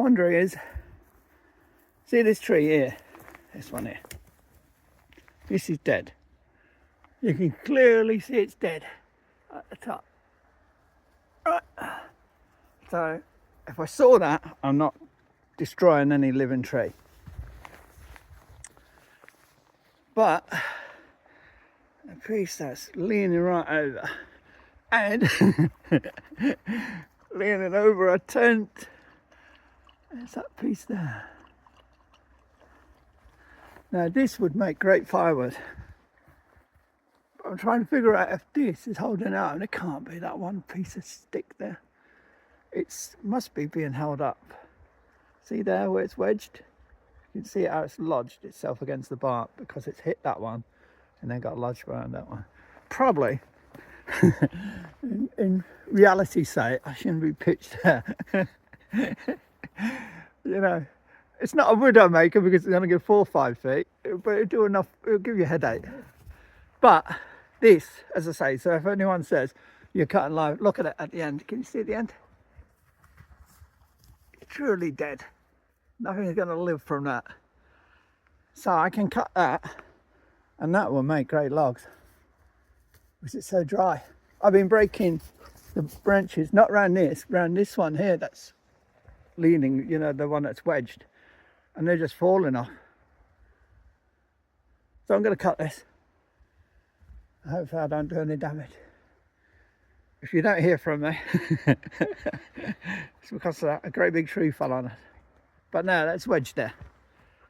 wondering is, see this tree here, this one here, this is dead. You can clearly see it's dead at the top. Right. So if I saw that, I'm not destroying any living tree. But a piece that's leaning right over and leaning over a tent. There's that piece there. Now this would make great firewood. But I'm trying to figure out if this is holding out, and it can't be that one piece of stick there. It must be being held up. See there where it's wedged? You can see how it's lodged itself against the bark because it's hit that one and then got lodged around that one. Probably, in reality say, I shouldn't be pitched there. You know, it's not a widow maker because it's only get 4 or 5 feet, but it'll do enough, it'll give you a headache. But this, as I say, so if anyone says you're cutting live, look at it at the end. Can you see at the end? It's truly dead. Nothing's going to live from that. So I can cut that and that will make great logs because it's so dry. I've been breaking the branches, not around this one here that's leaning, you know, the one that's wedged, and they're just falling off. So I'm going to cut this. Hopefully I don't do any damage. If you don't hear from me, it's because a great big tree fell on it. But no, that's wedged there.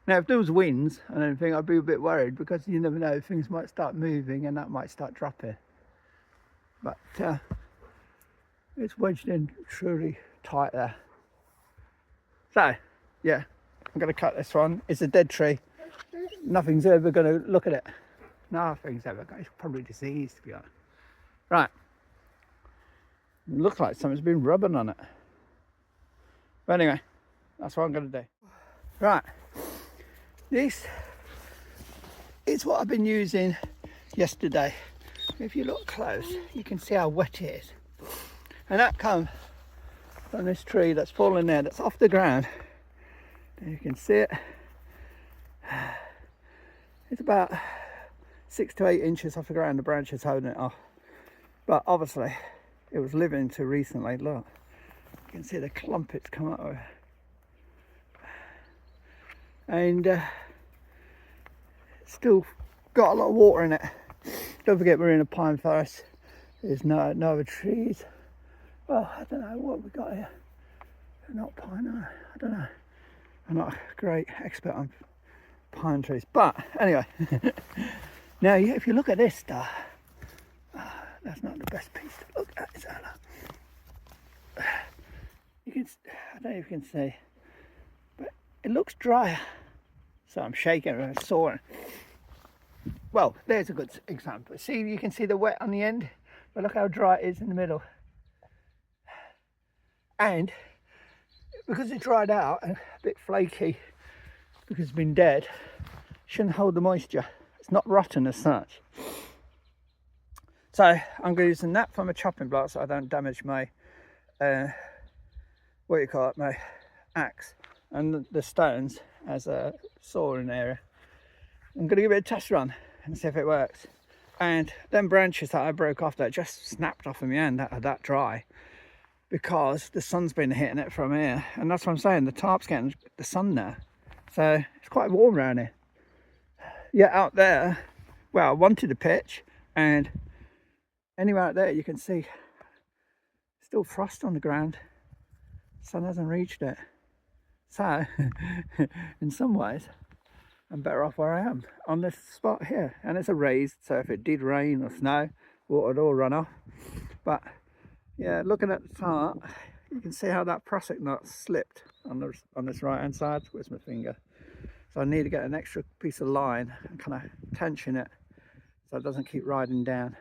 Now if there was winds and anything, I'd be a bit worried because you never know, things might start moving and that might start dropping. But it's wedged in truly tight there. So yeah, I'm going to cut this one. It's a dead tree. Nothing's ever going to look at it. Nothing's ever going to, it's probably diseased, to be honest. Right. It looks like something's been rubbing on it. But anyway, that's what I'm going to do. Right. This is what I've been using yesterday. If you look close, you can see how wet it is. And that comes from this tree that's fallen there, that's off the ground. And you can see it. It's about 6 to 8 inches off the ground, the branch is holding it off. But obviously, it was living to recently. Look, you can see the clump it's come up with. And it's still got a lot of water in it. Don't forget we're in a pine forest. There's no other trees. Well, I don't know what we got here. They're not pine, are they? I don't know. I'm not a great expert on pine trees. But anyway, now if you look at this stuff, that's not the best piece to look at, is that? You can, I don't know if you can see, but it looks drier. So I'm shaking and I'm sawing. Well, there's a good example. See, you can see the wet on the end, but look how dry it is in the middle. And because it dried out and a bit flaky, because it's been dead, shouldn't hold the moisture. It's not rotten as such. So I'm using that for my chopping block so I don't damage my, my axe, and the stones as a sawing area. I'm going to give it a test run and see if it works. And them branches that I broke off that just snapped off in my hand that are that dry because the sun's been hitting it from here, and that's what I'm saying, the tarp's getting the sun there, so it's quite warm around here. Yeah, out there, well, I wanted to pitch, and anywhere out there you can see still frost on the ground. Sun hasn't reached it, so in some ways I'm better off where I am on this spot here, and it's a raised, so if it did rain or snow, water would all run off. But yeah, looking at the top, you can see how that prusik knot slipped on this right hand side. Where's my finger? So I need to get an extra piece of line and kind of tension it so it doesn't keep riding down.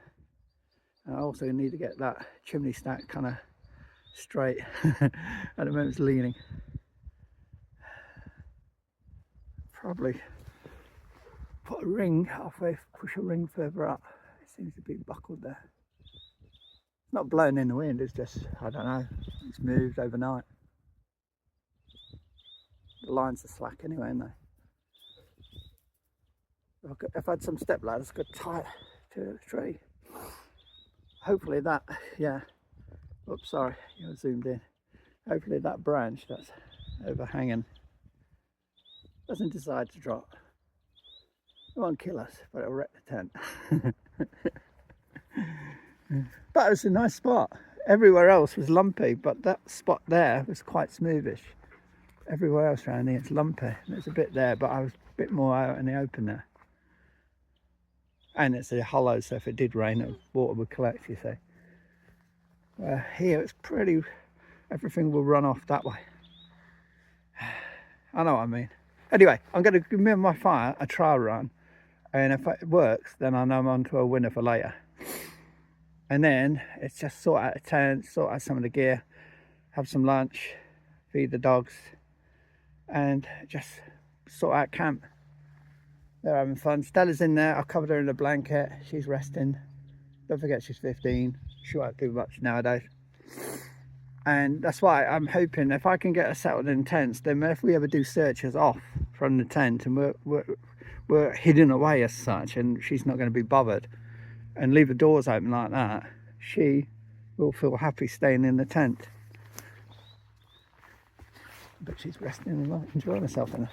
And I also need to get that chimney stack kind of straight. At the moment it's leaning. Probably put a ring halfway, push a ring further up. It seems to be buckled there. Not blowing in the wind, it's just, I don't know, it's moved overnight. The lines are slack anyway, aren't they? If I had some step ladders, I could tie it to the tree. Hopefully that, yeah. Oops, sorry, you're zoomed in. Hopefully that branch that's overhanging doesn't decide to drop. It won't kill us, but it'll wreck the tent. But it was a nice spot. Everywhere else was lumpy, but that spot there was quite smoothish. Everywhere else around here it's lumpy. There's a bit there, but I was a bit more out in the open there. And it's a hollow, so if it did rain, the water would collect, you see. Here it's pretty, everything will run off that way. I know what I mean. Anyway, I'm going to give me my fire a trial run, and if it works, then I know I'm on to a winner for later. And then it's just sort out a tent, sort out some of the gear, have some lunch, feed the dogs, and just sort out camp. They're having fun. Stella's in there. I've covered her in a blanket. She's resting. Don't forget she's 15. She won't do much nowadays. And that's why I'm hoping if I can get her settled in tents, then if we ever do searches off from the tent and we're hidden away as such, and she's not going to be bothered, and leave the doors open like that, she will feel happy staying in the tent. But she's resting and enjoying herself in there.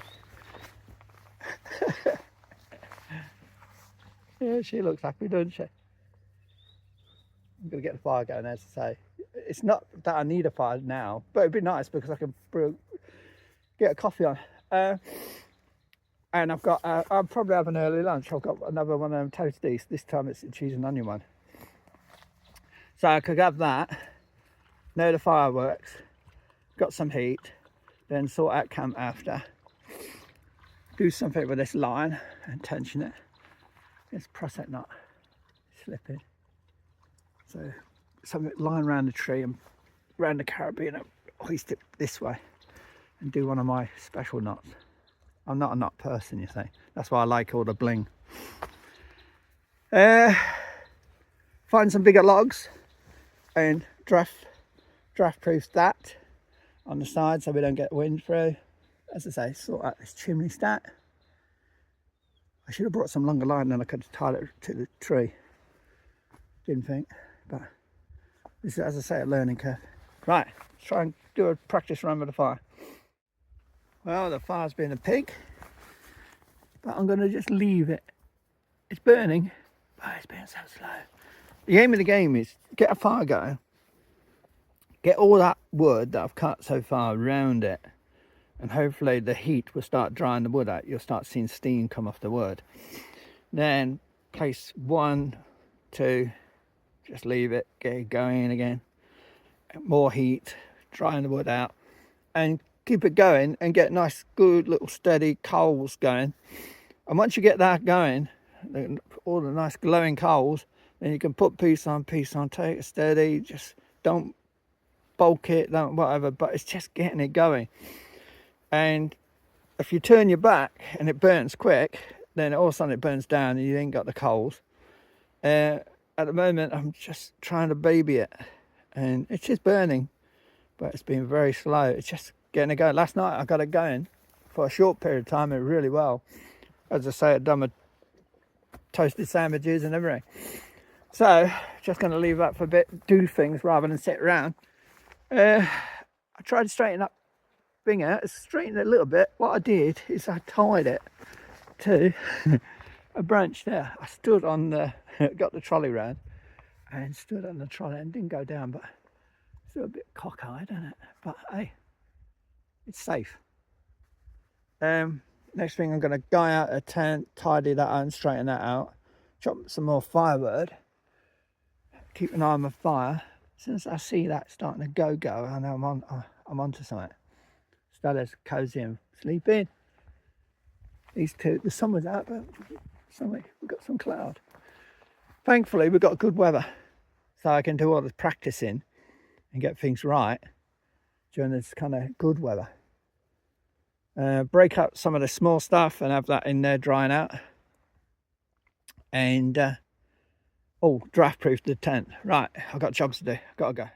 Yeah, she looks happy, doesn't she? I'm going to get the fire going, as I say. It's not that I need a fire now, but it'd be nice because I can get a coffee on. And I've got, I'll probably have an early lunch. I've got another one of them toasties. This time it's a cheese and onion one. So I could have that, know the fireworks, got some heat, then sort out camp after. Do something with this line and tension it. It's Prosec knot slipping. So something lying around the tree and around the carabiner, hoist it this way and do one of my special knots. I'm not a knot person, you see. That's why I like all the bling. Find some bigger logs and draft proof that on the side so we don't get wind through. As I say, sort out this chimney stack. I should have brought some longer line, then I could have tied it to the tree. Didn't think, but this is, as I say, a learning curve. Right, let's try and do a practice run with the fire. Well, the fire's been a pig, but I'm going to just leave it. It's burning, but it's been so slow. The aim of the game is get a fire going, get all that wood that I've cut so far around it, and hopefully the heat will start drying the wood out. You'll start seeing steam come off the wood. Then place 1, 2, just leave it, get it going again. More heat, drying the wood out, and keep it going and get nice, good little steady coals going. And once you get that going, all the nice glowing coals, then you can put piece on, take it steady, just don't bulk it, don't whatever, but it's just getting it going. And if you turn your back and it burns quick, then all of a sudden it burns down and you ain't got the coals. At the moment I'm just trying to baby it and it's just burning, but it's been very slow. It's just getting it going. Last night I got it going for a short period of time, and really well. As I say, I'd done my toasted sandwiches and everything. So just going to leave that for a bit, do things rather than sit around. I tried to straighten up finger, straighten it a little bit. What I did is I tied it to a branch there. I stood on the, got the trolley round and stood on the trolley and didn't go down, but still a bit cockeyed, isn't it? But hey, it's safe. Next thing, I'm going to guy out a tent, tidy that out and straighten that out, chop some more firewood, keep an eye on my fire. As soon as I see that starting to go, I know I'm onto something. Stella's cozy and sleeping. These two, the sun was out, but suddenly we've got some cloud. Thankfully, we've got good weather, so I can do all the practicing and get things right during this kind of good weather. Break up some of the small stuff and have that in there drying out. And draft proof the tent. Right, I've got jobs to do. Gotta go.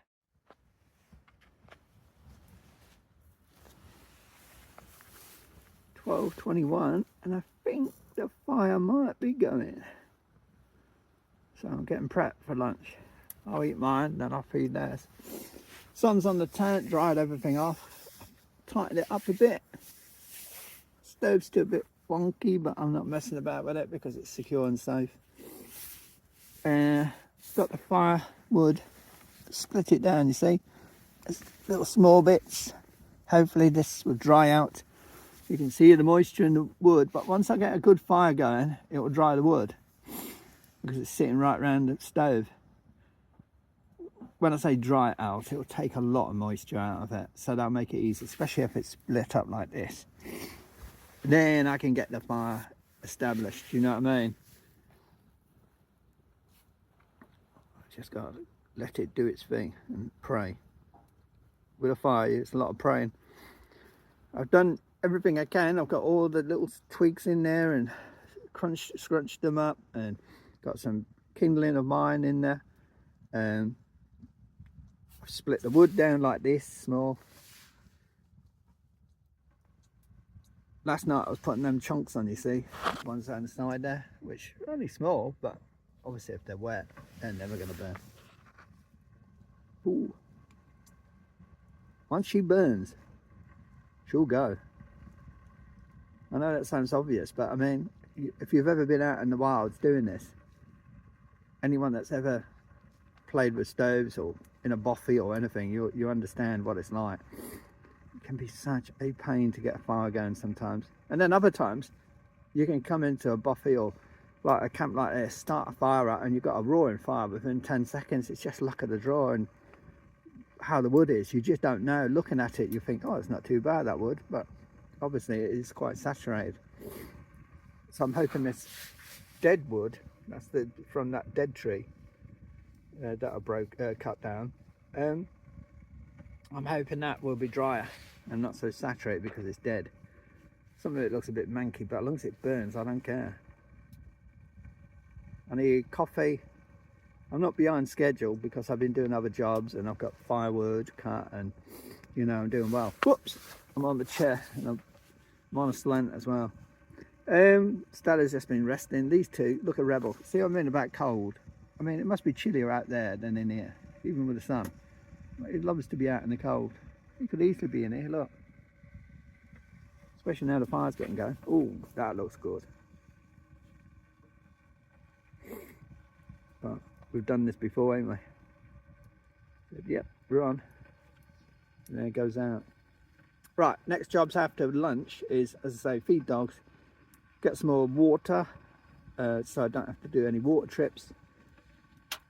12:21 and I think the fire might be going. So I'm getting prepped for lunch. I'll eat mine, then I'll feed theirs. Sun's on the tent, dried everything off, tightened it up a bit. Stove's still a bit wonky, but I'm not messing about with it because it's secure and safe. Got the firewood, split it down, you see. There's little small bits. Hopefully this will dry out. You can see the moisture in the wood, but once I get a good fire going, it will dry the wood because it's sitting right around the stove. When I say dry it out, it will take a lot of moisture out of it, so that'll make it easy, especially if it's split up like this. Then I can get the fire established, you know what I mean? I just got to let it do its thing and pray. With a fire, it's a lot of praying. I've done everything I can. I've got all the little twigs in there and scrunched them up, and got some kindling of mine in there. I've split the wood down like this, small. Last night I was putting them chunks on, you see, ones down the side there, which are only small, but obviously if they're wet, they're never going to burn. Ooh. Once she burns, she'll go. I know that sounds obvious, but I mean, if you've ever been out in the wilds doing this, anyone that's ever played with stoves or in a bothy or anything, you understand what it's like. It can be such a pain to get a fire going sometimes, and then other times you can come into a bothy or like a camp like this, start a fire out, and you've got a roaring fire within 10 seconds. It's just luck of the draw and how the wood is. You just don't know. Looking at it, you think, oh, it's not too bad, that wood, but obviously it is quite saturated. So I'm hoping this dead wood, that's from that dead tree that I cut down, I'm hoping that will be drier and not so saturated because it's dead. Some of it looks a bit manky, but as long as it burns, I don't care. I need coffee. I'm not behind schedule because I've been doing other jobs and I've got firewood cut, and you know, I'm doing well. Whoops, I'm on the chair and I'm on a slant as well. Stella's just been resting. These two look a rebel. See what I mean about cold? I mean, it must be chillier out there than in here, even with the sun. He loves to be out in the cold. He could easily be in here, look. Especially now the fire's getting going. Oh, that looks good. But we've done this before, ain't we? Said, yep, we're on. And there it goes out. Right, next jobs after lunch is, as I say, feed dogs, get some more water, so I don't have to do any water trips,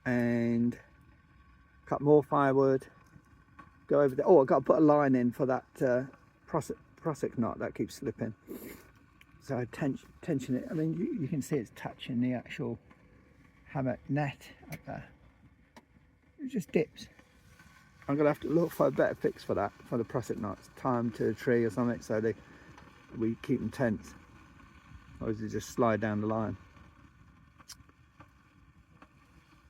and cut more firewood, go over there. Oh, I've got to put a line in for that prusik knot that keeps slipping. So I tension it. I mean, you can see it's touching the actual hammock net up there. It just dips. I'm gonna have to look for a better fix for that, for the prusik knots. Tie them to a tree or something so we keep them tense. Otherwise they just slide down the line.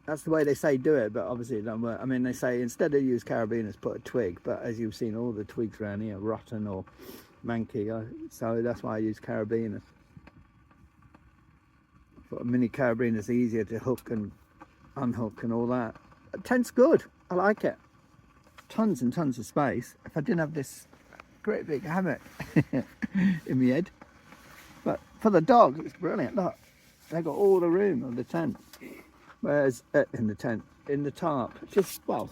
That's the way they say do it, but obviously it don't work. I mean, they say instead of use carabiners, put a twig, but as you've seen, all the twigs around here are rotten or manky, so that's why I use carabiners. I thought mini carabiners are easier to hook and unhook and all that. Tent's good, I like it. Tons and tons of space. If I didn't have this great big hammock in my head. But for the dog, it's brilliant. Look, they got all the room on the tent. Whereas in the tarp, just, well,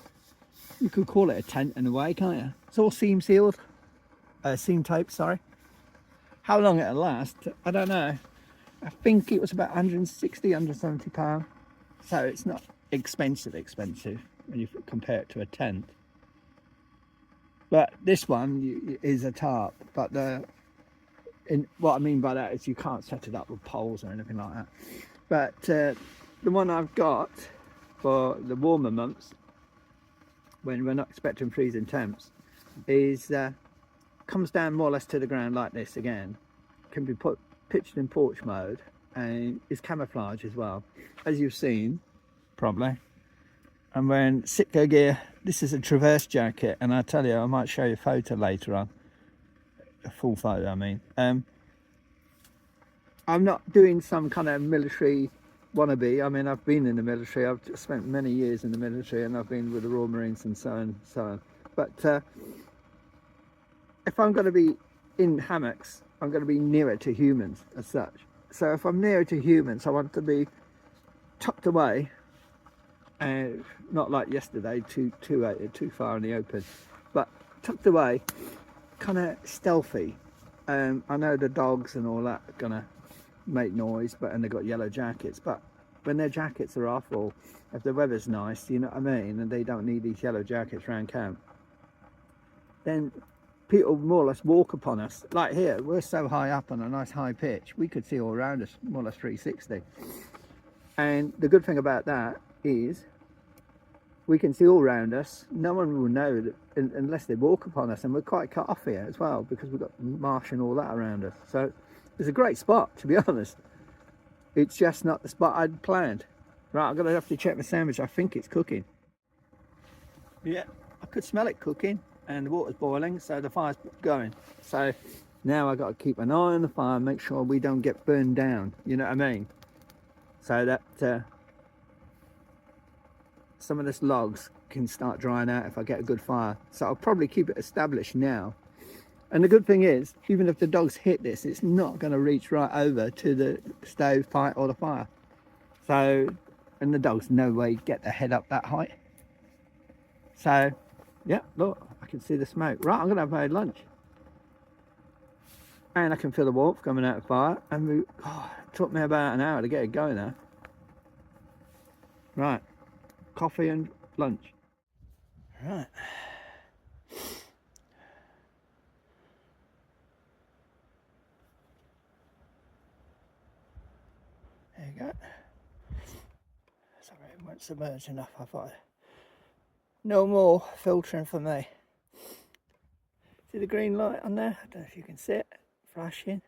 you could call it a tent in a way, can't you? It's all seam sealed, seam taped, sorry. How long it'll last, I don't know. I think it was about 160, 170 pounds. So it's not expensive when you compare it to a tent. But this one is a tarp, but what I mean by that is you can't set it up with poles or anything like that. But the one I've got for the warmer months, when we're not expecting freezing temps, is comes down more or less to the ground like this again. Can be pitched in porch mode, and is camouflage as well, as you've seen probably. And wearing Sitka gear. This is a Traverse jacket, and I tell you, I might show you a photo later on, a full photo I mean. I'm not doing some kind of military wannabe. I mean, I've been in the military. I've spent many years in the military, and I've been with the Royal Marines and so on, so on. But if I'm going to be in hammocks, I'm going to be nearer to humans as such. So if I'm nearer to humans, I want to be tucked away, and not like yesterday, too far in the open, but tucked away, kind of stealthy. I know the dogs and all that are gonna make noise, and they've got yellow jackets, but when their jackets are off, or if the weather's nice, you know what I mean, and they don't need these yellow jackets around camp, then people more or less walk upon us. Like here, we're so high up on a nice high pitch, we could see all around us, more or less 360. And the good thing about that is we can see all around us. No one will know that unless they walk upon us, and we're quite cut off here as well because we've got marsh and all that around us. So it's a great spot, to be honest. It's just not the spot I'd planned. Right, I'm gonna have to check my sandwich. I think it's cooking. Yeah, I could smell it cooking, and the water's boiling, so the fire's going. So now I've got to keep an eye on the fire, make sure we don't get burned down, you know what I mean? So that some of this logs can start drying out if I get a good fire. So I'll probably keep it established now. And the good thing is, even if the dogs hit this, it's not going to reach right over to the stove pipe or the fire. So, and the dogs no way get their head up that height. So, yeah, look, I can see the smoke. Right, I'm going to have my lunch. And I can feel the warmth coming out of the fire. And it took me about an hour to get it going now. Right, coffee and lunch. Right. There you go. Sorry, it weren't submerged enough. I thought no more filtering for me. See the green light on there? I don't know if you can see it flashing.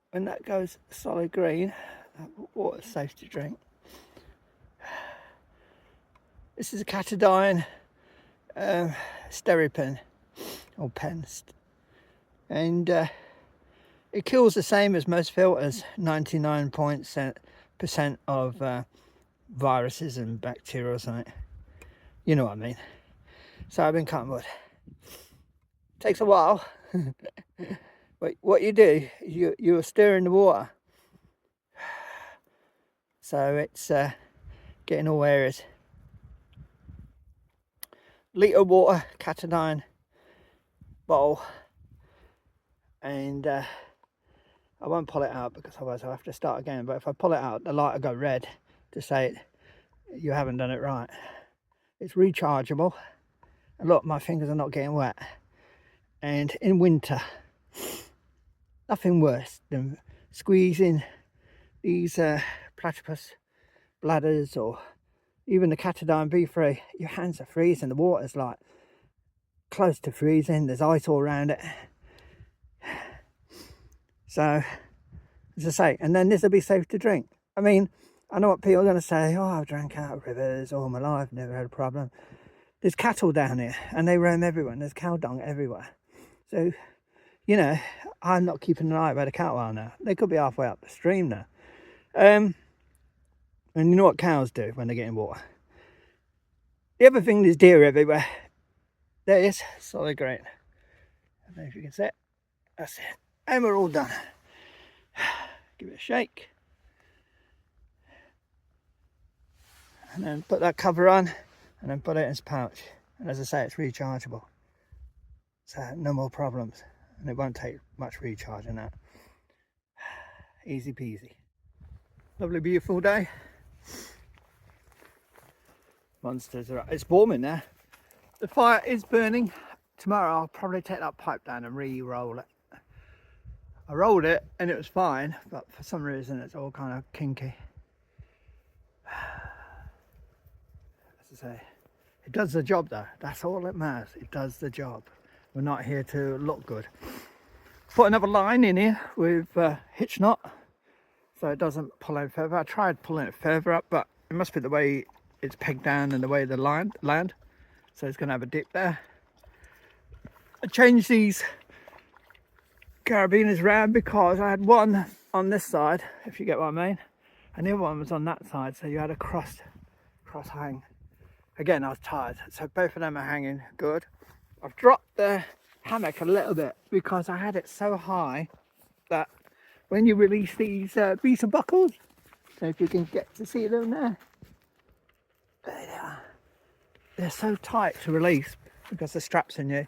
When that goes solid green, that water's safe to drink. This is a Catadine Steripin, or pen, and it kills the same as most filters, 99% of viruses and bacteria or something. You know what I mean. So I've been cutting wood. Takes a while. But what you do, you're stirring the water. So it's getting all areas. Litre of water, Catadine bottle, and I won't pull it out because otherwise I'll have to start again. But if I pull it out, the light will go red to say you haven't done it right. It's rechargeable, and look, my fingers are not getting wet. And in winter, nothing worse than squeezing these platypus bladders, or even the Catadine B3. Your hands are freezing, the water's like close to freezing, there's ice all around it. So, as I say, and then this will be safe to drink. I mean, I know what people are going to say, oh, I've drank out of rivers all my life, never had a problem. There's cattle down here, and they roam everywhere, and there's cow dung everywhere. So, you know, I'm not keeping an eye where the cattle are now. They could be halfway up the stream now. And you know what cows do when they get in water? The other thing, there's deer everywhere. There it is, solid green. I don't know if you can see it. That's it. And we're all done. Give it a shake. And then put that cover on, and then put it in its pouch. And as I say, it's rechargeable. So no more problems. And it won't take much recharging that. Easy peasy. Lovely, beautiful day. Monsters are up. It's warming now. The fire is burning. Tomorrow I'll probably take that pipe down and re-roll it. I rolled it and it was fine, but for some reason it's all kind of kinky. As I say, it does the job though. That's all that matters. It does the job. We're not here to look good. Put another line in here with hitch knot so it doesn't pull out further. I tried pulling it further up, but it must be the way it's pegged down and the way the land. So it's going to have a dip there. I changed these carabiners round because I had one on this side, if you get what I mean, and the other one was on that side, so you had a cross hang. Again, I was tired, so both of them are hanging good. I've dropped the hammock a little bit because I had it so high that when you release these beater buckles, so if you can get to see them there they are. They're so tight to release because the straps in you.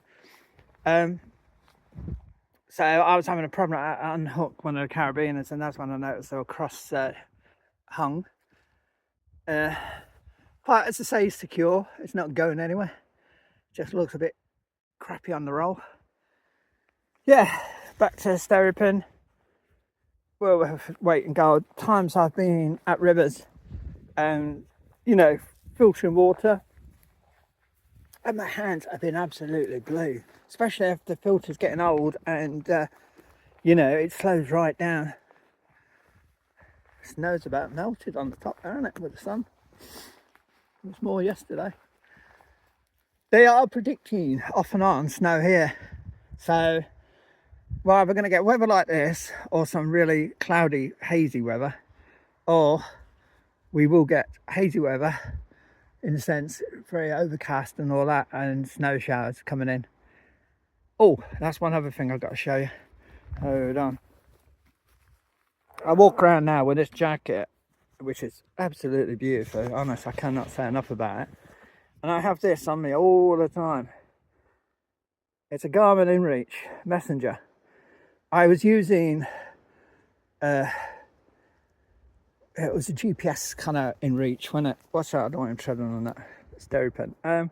So I was having a problem. I unhooked one of the carabiners, and that's when I noticed they were cross hung. But as I say, it's secure. It's not going anywhere. Just looks a bit crappy on the roll. Yeah, back to Steripin. Well, wait and go. Times I've been at rivers and, you know, filtering water, and my hands have been absolutely blue, especially if the filter's getting old and, you know, it slows right down. Snow's about melted on the top there, isn't it, with the sun? It was more yesterday. They are predicting off and on snow here. So, well, we're going to get weather like this, or some really cloudy, hazy weather, or we will get hazy weather, in the sense, very overcast and all that, and snow showers coming in. Oh, that's one other thing I've got to show you. Hold on. I walk around now with this jacket, which is absolutely beautiful. Honest, I cannot say enough about it. And I have this on me all the time. It's a Garmin InReach Messenger. I was using, it was a GPS kind of InReach, wasn't it? Watch out, I don't want him treading on that Steripin. And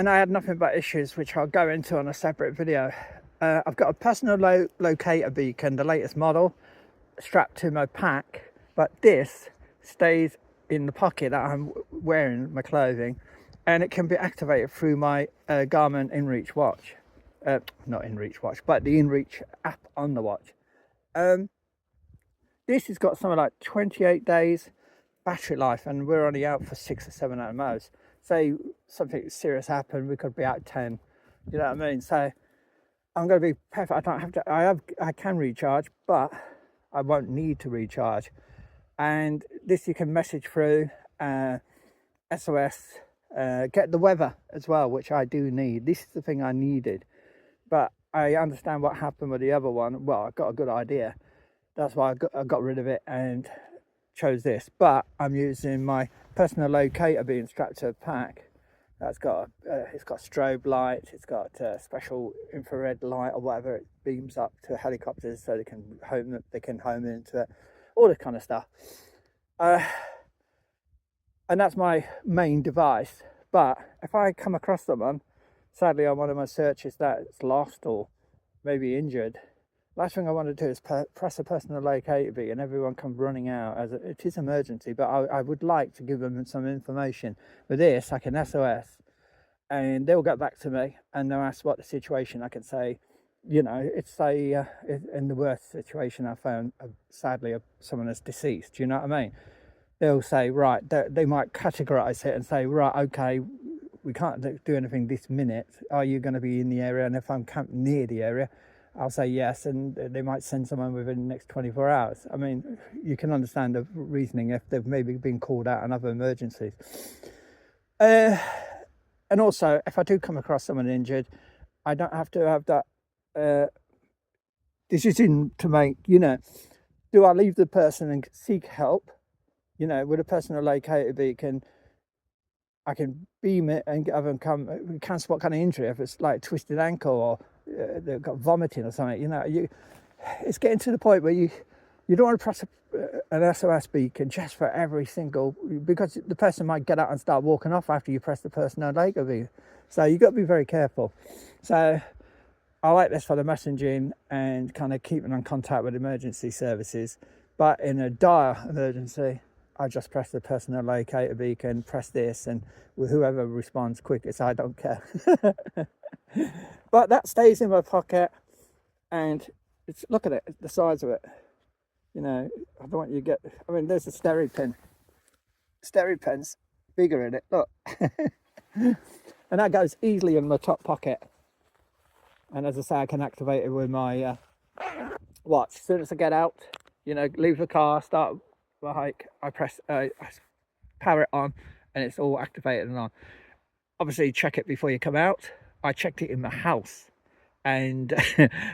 I had nothing but issues, which I'll go into on a separate video. I've got a personal locator beacon, the latest model, strapped to my pack, but this stays in the pocket that I'm wearing my clothing, and it can be activated through my Garmin InReach watch. Not InReach watch, but the InReach app on the watch. This has got something like 28 days battery life, and we're only out for 6 or 7 at the most. Say something serious happened, we could be out 10. You know what I mean? So I'm going to be perfect. I don't have to. I can recharge, but I won't need to recharge. And this you can message through, SOS, get the weather as well, which I do need. This is the thing I needed, but I understand what happened with the other one. Well, I got a good idea. That's why I got rid of it and chose this. But I'm using my personal locator being strapped to a pack. That's got it's got strobe light, it's got special infrared light or whatever. It beams up to helicopters so they can home into it, all this kind of stuff. And that's my main device. But if I come across someone, sadly on one of my searches, that's lost or maybe injured, last thing I want to do is press a personal locator beacon and everyone comes running out. As it is emergency, but I would like to give them some information. With this, I can SOS, and they'll get back to me and they'll ask what the situation. I can say, you know, it's in the worst situation I found, sadly, someone that's deceased. Do you know what I mean? They'll say, right, they might categorize it and say, right, okay, we can't do anything this minute. Are you going to be in the area? And if I'm camped near the area, I'll say yes, and they might send someone within the next 24 hours. I mean, you can understand the reasoning if they've maybe been called out on other emergencies. And also, if I do come across someone injured, I don't have to have that decision to make, you know, do I leave the person and seek help? You know, with a personal locator beacon, I can beam it and have them come, we can spot kind of injury if it's like a twisted ankle or they've got vomiting or something. You know, it's getting to the point where you don't want to press an SOS beacon just for every single, because the person might get out and start walking off after you press the personal locator beacon. So you've got to be very careful. So I like this for the messaging and kind of keeping in contact with emergency services. But in a dire emergency, I just press the personal locator beacon, press this, and whoever responds quickest, I don't care. But that stays in my pocket, and it's, look at it, the size of it. You know, I don't want you to get, I mean, there's a Steripin. Steripin's bigger in it, look. And that goes easily in my top pocket. And as I say, I can activate it with my watch. As soon as I get out, you know, leave the car, start the hike, I press, I power it on, and it's all activated and on. Obviously, check it before you come out. I checked it in my house, and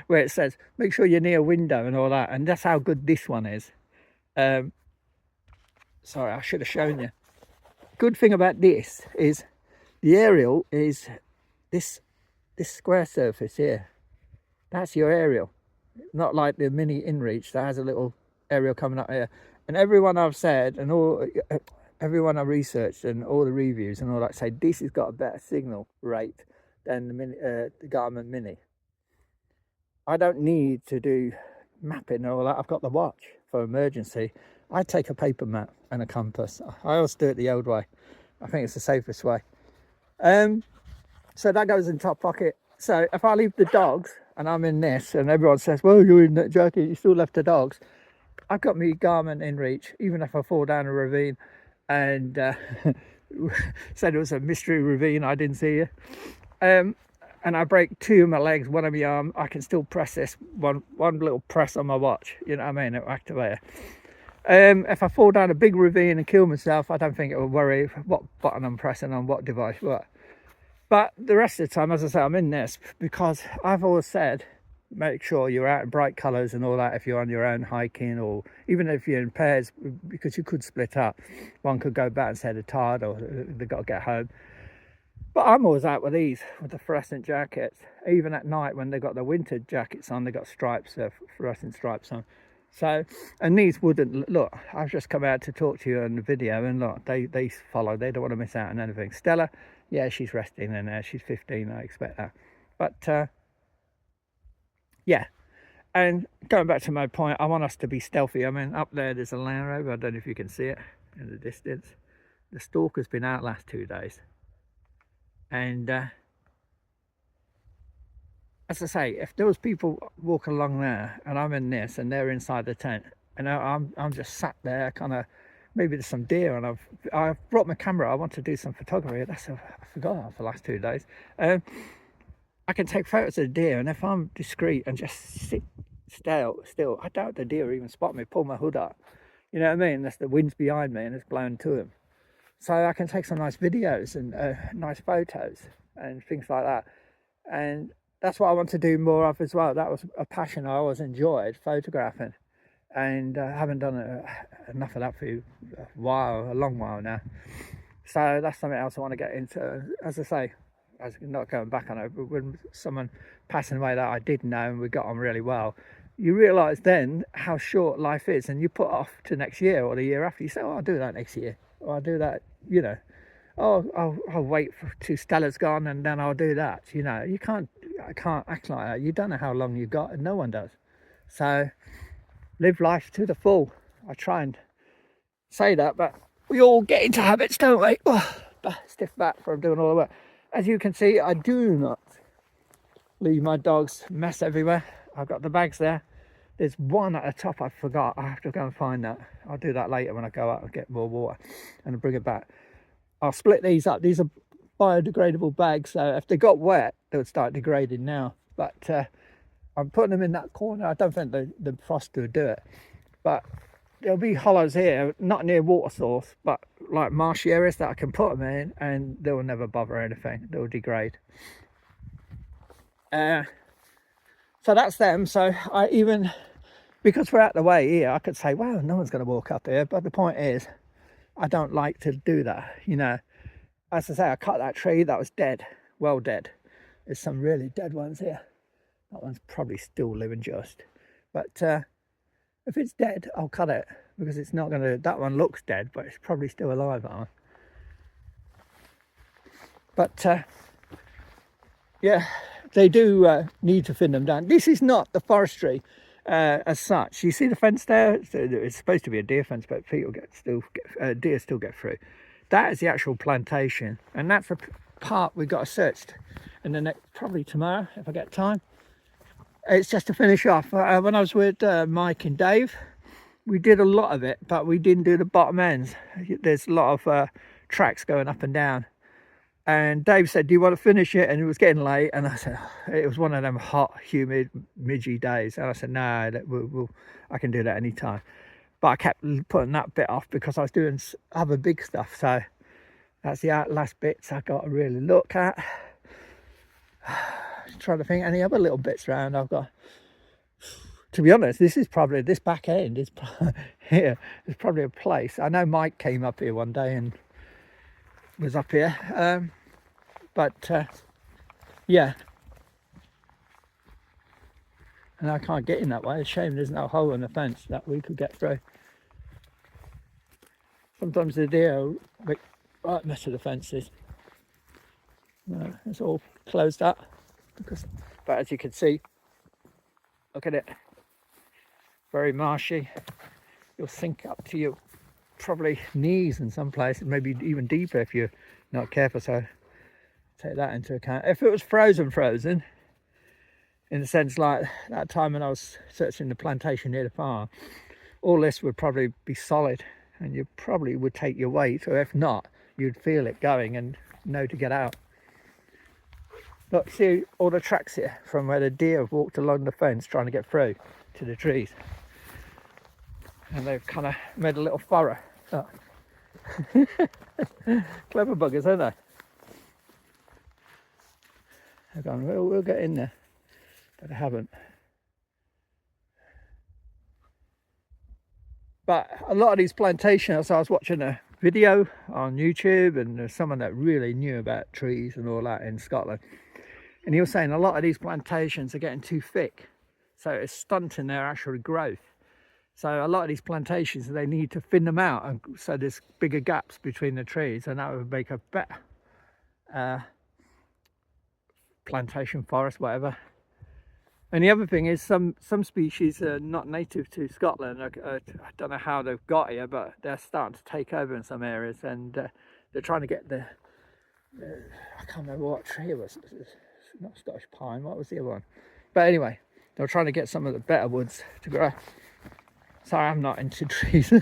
where it says make sure you're near a window and all that, and that's how good this one is. Sorry, I should have shown you. Good thing about this is the aerial is this square surface here. That's your aerial, not like the mini InReach that has a little aerial coming up here. And everyone I've said, and everyone I researched, and all the reviews and all that, say this has got a better signal rate than the Garmin Mini. I don't need to do mapping and all that. I've got the watch for emergency. I take a paper map and a compass. I always do it the old way. I think it's the safest way. So that goes in top pocket. So if I leave the dogs and I'm in this, and everyone says, well, you're in that jacket, you still left the dogs. I've got my Garmin InReach, even if I fall down a ravine, and said it was a mystery ravine, I didn't see you. And I break 2 of my legs, 1 of my arm, I can still press this one little press on my watch, you know what I mean, it'll activate it. If I fall down a big ravine and kill myself, I don't think it will worry what button I'm pressing on what device, what. But the rest of the time, as I say, I'm in this because I've always said, make sure you're out in bright colours and all that if you're on your own hiking, or even if you're in pairs, because you could split up. One could go back and say they're tired or they've got to get home. But I'm always out with these, with the fluorescent jackets. Even at night when they've got the winter jackets on, they've got stripes, fluorescent stripes on. So, and these wouldn't, look, I've just come out to talk to you on the video, and look, they follow, they don't want to miss out on anything. Stella, yeah, she's resting in there, she's 15, I expect that. But yeah, and going back to my point, I want us to be stealthy. I mean, up there's a Land Rover, I don't know if you can see it in the distance. The stalker's been out last 2 days. And as I say, if there was people walking along there and I'm in this and they're inside the tent, and I'm just sat there, kind of, maybe there's some deer, and I've brought my camera, I want to do some photography. I forgot for the last 2 days. I can take photos of the deer, and if I'm discreet and just sit still, I doubt the deer even spot me, pull my hood up. You know what I mean? That's the wind's behind me and it's blowing to him. So I can take some nice videos and nice photos and things like that. And that's what I want to do more of as well. That was a passion I always enjoyed, photographing. And I haven't done enough of that for a long while now. So that's something else I want to get into. As I say, I'm not going back on it, but when someone passing away that I did know and we got on really well, you realise then how short life is, and you put off to next year or the year after. You say, oh, I'll do that next year, or I'll do that, you know, oh, I'll wait till Stella's gone and then I'll do that. You know, I can't act like that. You don't know how long you've got, and no one does. So live life to the full. I try and say that, but we all get into habits, don't we? Oh, stiff back from doing all the work. As you can see, I do not leave my dogs mess everywhere. I've got the bags there. There's one at the top I forgot. I have to go and find that. I'll do that later when I go out and get more water and bring it back. I'll split these up. These are biodegradable bags, so if they got wet, they would start degrading now. But I'm putting them in that corner. I don't think the frost will do it. But there'll be hollows here, not near water source, but like marshy areas that I can put them in, and they will never bother anything. They'll degrade. So that's them. So I even, because we're out the way here, I could say, well, no one's going to walk up here. But the point is, I don't like to do that. You know, as I say, I cut that tree that was dead, well dead. There's some really dead ones here. That one's probably still living just. But if it's dead, I'll cut it, because it's not going to, that one looks dead, but it's probably still alive, that one. But yeah, they do need to thin them down. This is not the forestry as such. You see the fence there? It's supposed to be a deer fence, but deer still get through. That is the actual plantation, and that's the part we've got to search in the next, probably tomorrow if I get time. It's just to finish off. When I was with Mike and Dave, we did a lot of it, but we didn't do the bottom ends. There's a lot of tracks going up and down. And Dave said, do you want to finish it? And it was getting late. And I said, it was one of them hot, humid, midgy days. And I said, no, I can do that anytime. But I kept putting that bit off because I was doing other big stuff. So that's the last bits I got to really look at. Trying to think any other little bits around I've got. To be honest, this back end is here. It's probably a place. I know Mike came up here one day and was up here. Yeah, and I can't get in that way. It's a shame there's no hole in the fence that we could get through. Sometimes the deer make right mess of the fences. It's all closed up but as you can see, look at it, very marshy. You'll sink up to your probably knees in some places, maybe even deeper if you're not careful. So take that into account. If it was frozen in the sense like that time when I was searching the plantation near the farm, all this would probably be solid and you probably would take your weight, or if not, you'd feel it going and know to get out. Look, see all the tracks here from where the deer have walked along the fence trying to get through to the trees, and they've kind of made a little furrow. Look. Clever buggers, aren't they? They've gone, we'll get in there, but they haven't. But a lot of these plantations, I was watching a video on YouTube, and there's someone that really knew about trees and all that in Scotland, and he was saying a lot of these plantations are getting too thick, so it's stunting their actual growth. So a lot of these plantations, they need to thin them out, and so there's bigger gaps between the trees, and that would make a better plantation forest, whatever. And the other thing is some species are not native to Scotland. I don't know how they've got here, but they're starting to take over in some areas, and they're trying to get I can't remember what tree it was. It's not Scottish pine, what was the other one? But anyway, they're trying to get some of the better woods to grow. Sorry, I'm not into trees.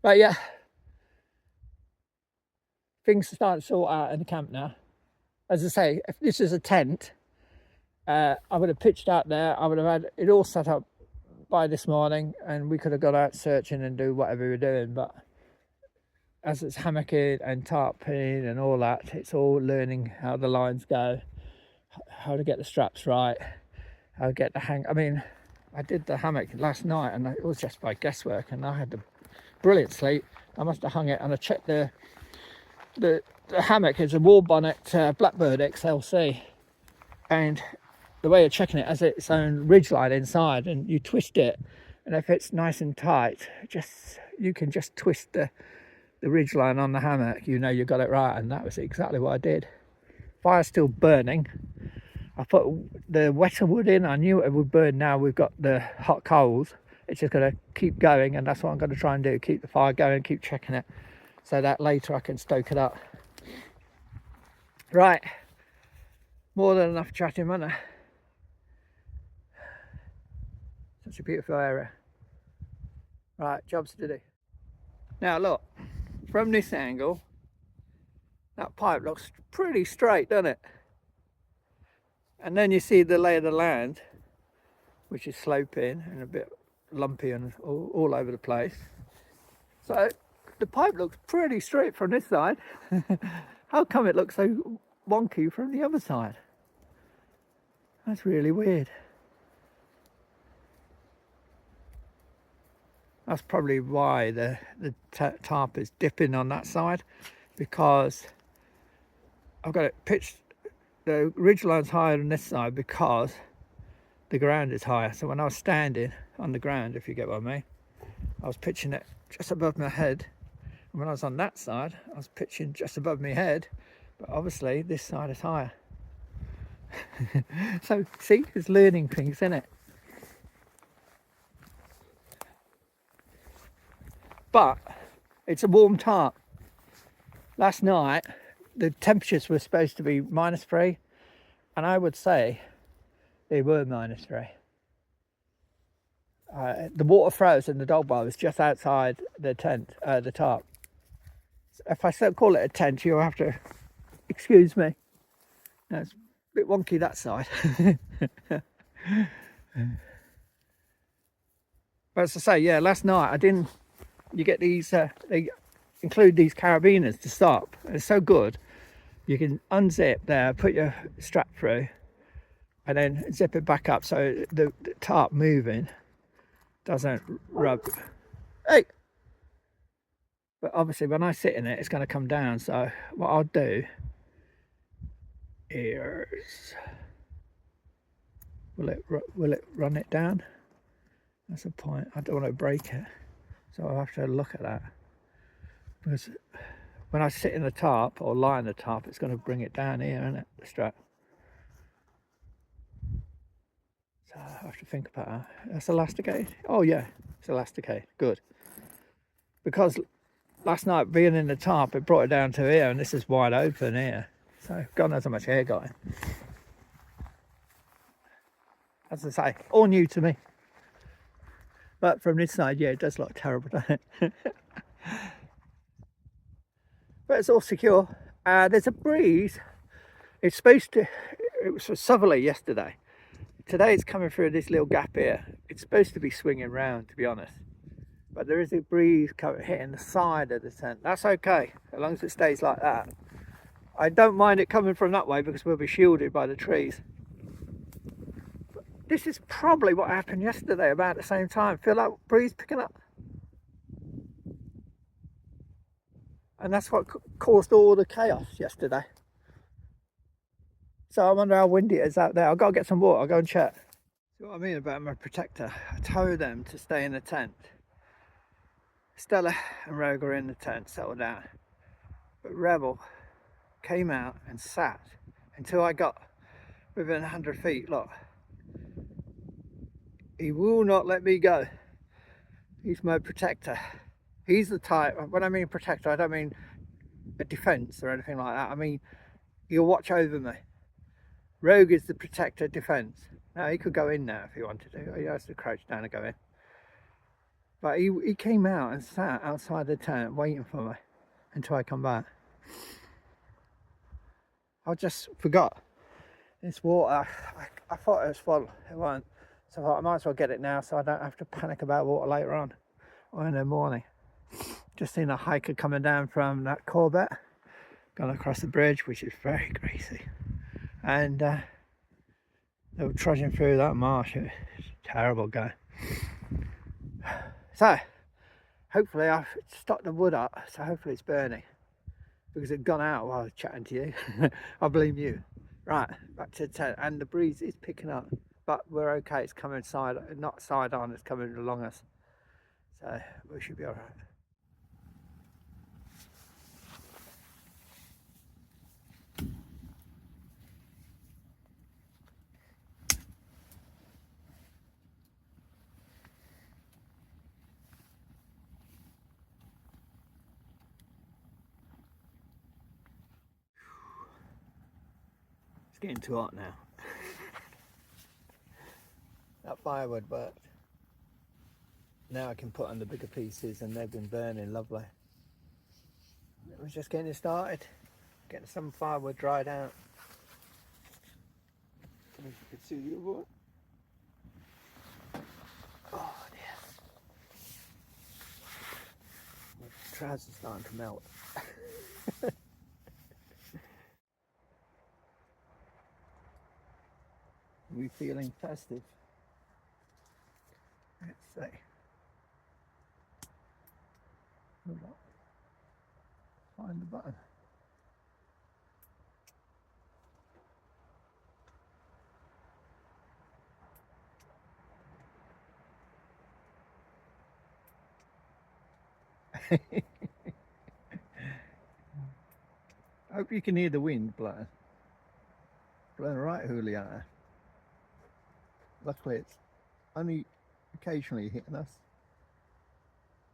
But yeah, things are starting to sort out in the camp now. As I say, if this is a tent, I would have pitched out there. I would have had it all set up by this morning, and we could have got out searching and do whatever we were doing. But as it's hammocking and tarping and all that, it's all learning how the lines go, how to get the straps right, how to get the hang. I mean, I did the hammock last night, and it was just by guesswork, and I had a brilliant sleep. I must have hung it, and I checked the hammock is a wall bonnet Blackbird XLC, and the way of checking it has its own ridgeline inside, and you twist it, and if it's nice and tight, you can just twist the ridgeline on the hammock, you know you got it right. And that was exactly what I did. Fire's still burning. I put the wetter wood in. I knew it would burn. Now we've got the hot coals, it's just going to keep going, and that's what I'm going to try and do, keep the fire going, keep checking it, so that later I can stoke it up. Right, more than enough chatting, wasn't there? Such a beautiful area. Right, jobs to do. Now look, from this angle, that pipe looks pretty straight, doesn't it? And then you see the lay of the land, which is sloping and a bit lumpy and all over the place. So the pipe looks pretty straight from this side. How come it looks so wonky from the other side? That's really weird. That's probably why the tarp is dipping on that side, because I've got it pitched, the ridge line's higher than this side because the ground is higher. So when I was standing on the ground, if you get what I mean, I was pitching it just above my head. And when I was on that side, I was pitching just above my head, but obviously this side is higher. So see, it's learning things, isn't it? But it's a warm tarp. Last night the temperatures were supposed to be -3, and I would say they were -3. The water froze and the dog bar was just outside the tent, the tarp. If I still call it a tent, you'll have to excuse me. No, it's a bit wonky that side. But as I say, yeah, last night I didn't. You get these. They include these carabiners to stop. It's so good. You can unzip there, put your strap through, and then zip it back up so the tarp moving doesn't rub. Hey. But obviously, when I sit in it, it's going to come down. So what I'll do is, will it run it down? That's the point. I don't want to break it, so I'll have to look at that. Because when I sit in the tarp or lie in the tarp, it's going to bring it down here, isn't it? The strap. So I have to think about that. That's elasticated. Oh yeah, it's elasticated. Good. Because last night being in the tarp, it brought it down to here, and this is wide open here. So God knows how much air got in. As I say, all new to me. But from this side, yeah, it does look terrible, doesn't it? But it's all secure. There's a breeze. It's supposed to, it was southerly yesterday. Today it's coming through this little gap here. It's supposed to be swinging round, to be honest. But there is a breeze hitting the side of the tent. That's okay, as long as it stays like that. I don't mind it coming from that way because we'll be shielded by the trees. But this is probably what happened yesterday about the same time. Feel like breeze picking up. And that's what caused all the chaos yesterday. So I wonder how windy it is out there. I've got to get some water. I'll go and check. See what I mean about my protector? I tow them to stay in the tent. Stella and Rogue are in the tent, settled down. But Rebel came out and sat until I got within 100 feet. Look, he will not let me go. He's my protector. He's the type, when I mean protector, I don't mean a defence or anything like that. I mean, he'll watch over me. Rogue is the protector, defence. Now, he could go in now if he wanted to. He has to crouch down and go in. But he came out and sat outside the tent waiting for me until I come back. I just forgot this water. I thought it was full. It wasn't. So I thought I might as well get it now so I don't have to panic about water later on or in the morning. Just seen a hiker coming down from that Corbett, gone across the bridge, which is very greasy. And they were trudging through that marsh. It was terrible going. So, hopefully I've stocked the wood up, so hopefully it's burning. Because it's gone out while I was chatting to you. I blame you. Right, back to the tent. And the breeze is picking up. But we're okay, it's coming not side on, it's coming along us. So, we should be alright. It's getting too hot now. That firewood worked. Now I can put on the bigger pieces and they've been burning lovely. It was just getting started. Getting some firewood dried out. I don't know if you can see the other one. Oh dear. My trousers starting to melt. We feeling festive? Let's see. Find the button. I hope you can hear the wind blowing. Blowing right hooly at her. Luckily it's only occasionally hitting us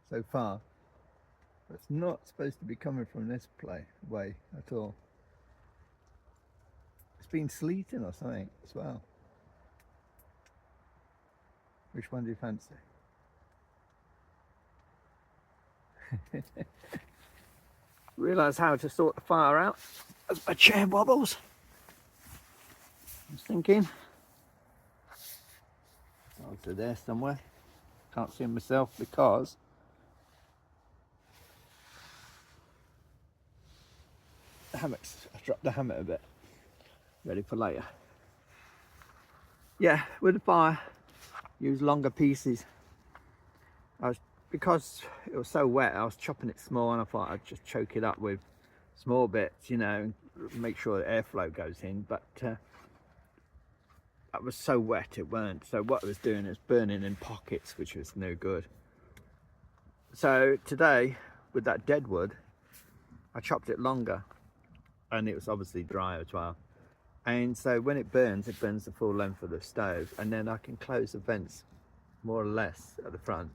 so far. But it's not supposed to be coming from this way at all. It's been sleeting or something as well. Which one do you fancy? realise how to sort the fire out as my chair wobbles. I was thinking, onto there somewhere. Can't see myself because the hammocks, I've dropped the hammock a bit, ready for later. Yeah, with the fire, use longer pieces. Because it was so wet, I was chopping it small, and I thought I'd just choke it up with small bits, you know, and make sure the airflow goes in, but that was so wet it weren't. So what I was doing is burning in pockets, which was no good. So today, with that dead wood, I chopped it longer, and it was obviously dry as well. And so when it burns the full length of the stove, and then I can close the vents more or less at the front.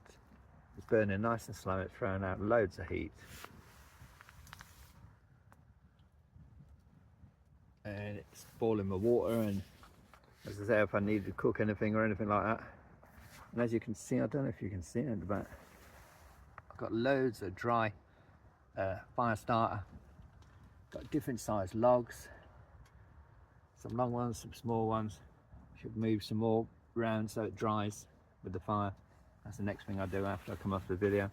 It's burning nice and slow, it's throwing out loads of heat. And it's boiling my water, and as I say, if I need to cook anything or anything like that. And as you can see, I don't know if you can see it, but I've got loads of dry fire starter. Got different sized logs, some long ones, some small ones. Should move some more around so it dries with the fire. That's the next thing I do after I come off the video.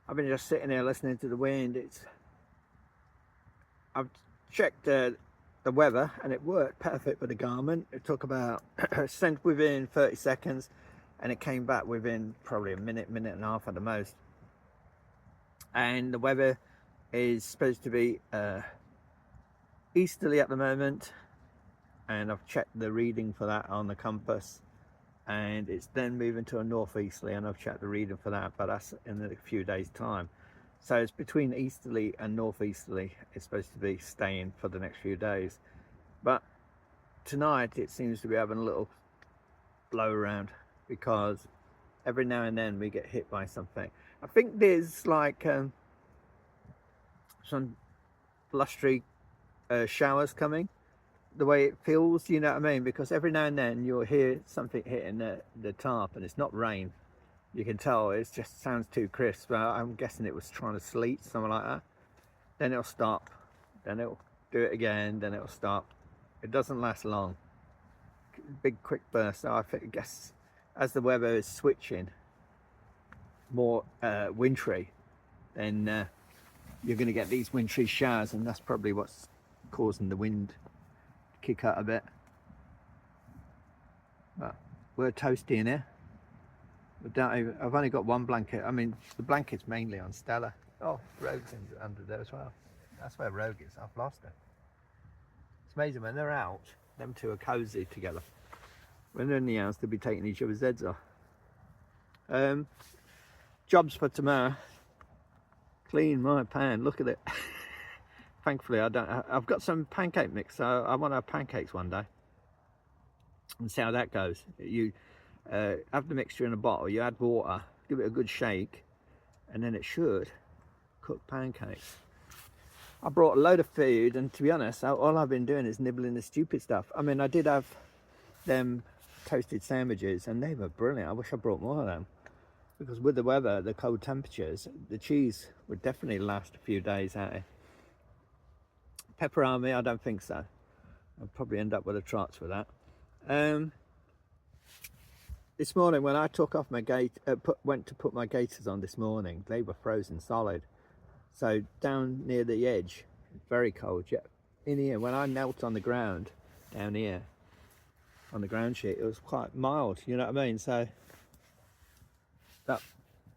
I've been just sitting here listening to the wind. I've checked the weather, and it worked perfect with the garment. It took about sent within 30 seconds, and it came back within probably a minute and a half at the most. And the weather is supposed to be easterly at the moment, and I've checked the reading for that on the compass, and it's then moving to a northeasterly, and I've checked the reading for that, but that's in a few days time. So it's between easterly and northeasterly. It's supposed to be staying for the next few days, but tonight it seems to be having a little blow around, because every now and then we get hit by something. I think there's like some blustery showers coming, the way it feels, you know what I mean, because every now and then you'll hear something hitting the tarp, and it's not rain. You can tell it just sounds too crisp. I'm guessing it was trying to sleet, something like that. Then it'll stop, then it'll do it again, then it'll stop. It doesn't last long. Big quick burst. So I guess as the weather is switching more wintry, then you're going to get these wintry showers, and that's probably what's causing the wind to kick out a bit. But we're toasty in here. I've only got one blanket. I mean, the blanket's mainly on Stella. Oh, Rogue's under there as well. That's where Rogue is. I've lost her. It's amazing when they're out, them two are cozy together. When they're in the house, they'll be taking each other's heads off. Jobs for tomorrow. Clean my pan. Look at it. Thankfully, I've got some pancake mix, so I want to have pancakes one day and see how that goes. You have the mixture in a bottle, you add water, give it a good shake, and then it should cook pancakes. I brought a load of food, and to be honest, all I've been doing is nibbling the stupid stuff. I mean, I did have them toasted sandwiches, and they were brilliant. I wish I brought more of them, because with the weather, the cold temperatures, the cheese would definitely last a few days out here. Pepperoni, I don't think so. I'll probably end up with a trots for that. This morning when I took off my went to put my gaiters on this morning, they were frozen solid. So down near the edge, very cold. Yeah, in here, when I knelt on the ground, down here, on the ground sheet, it was quite mild, you know what I mean? So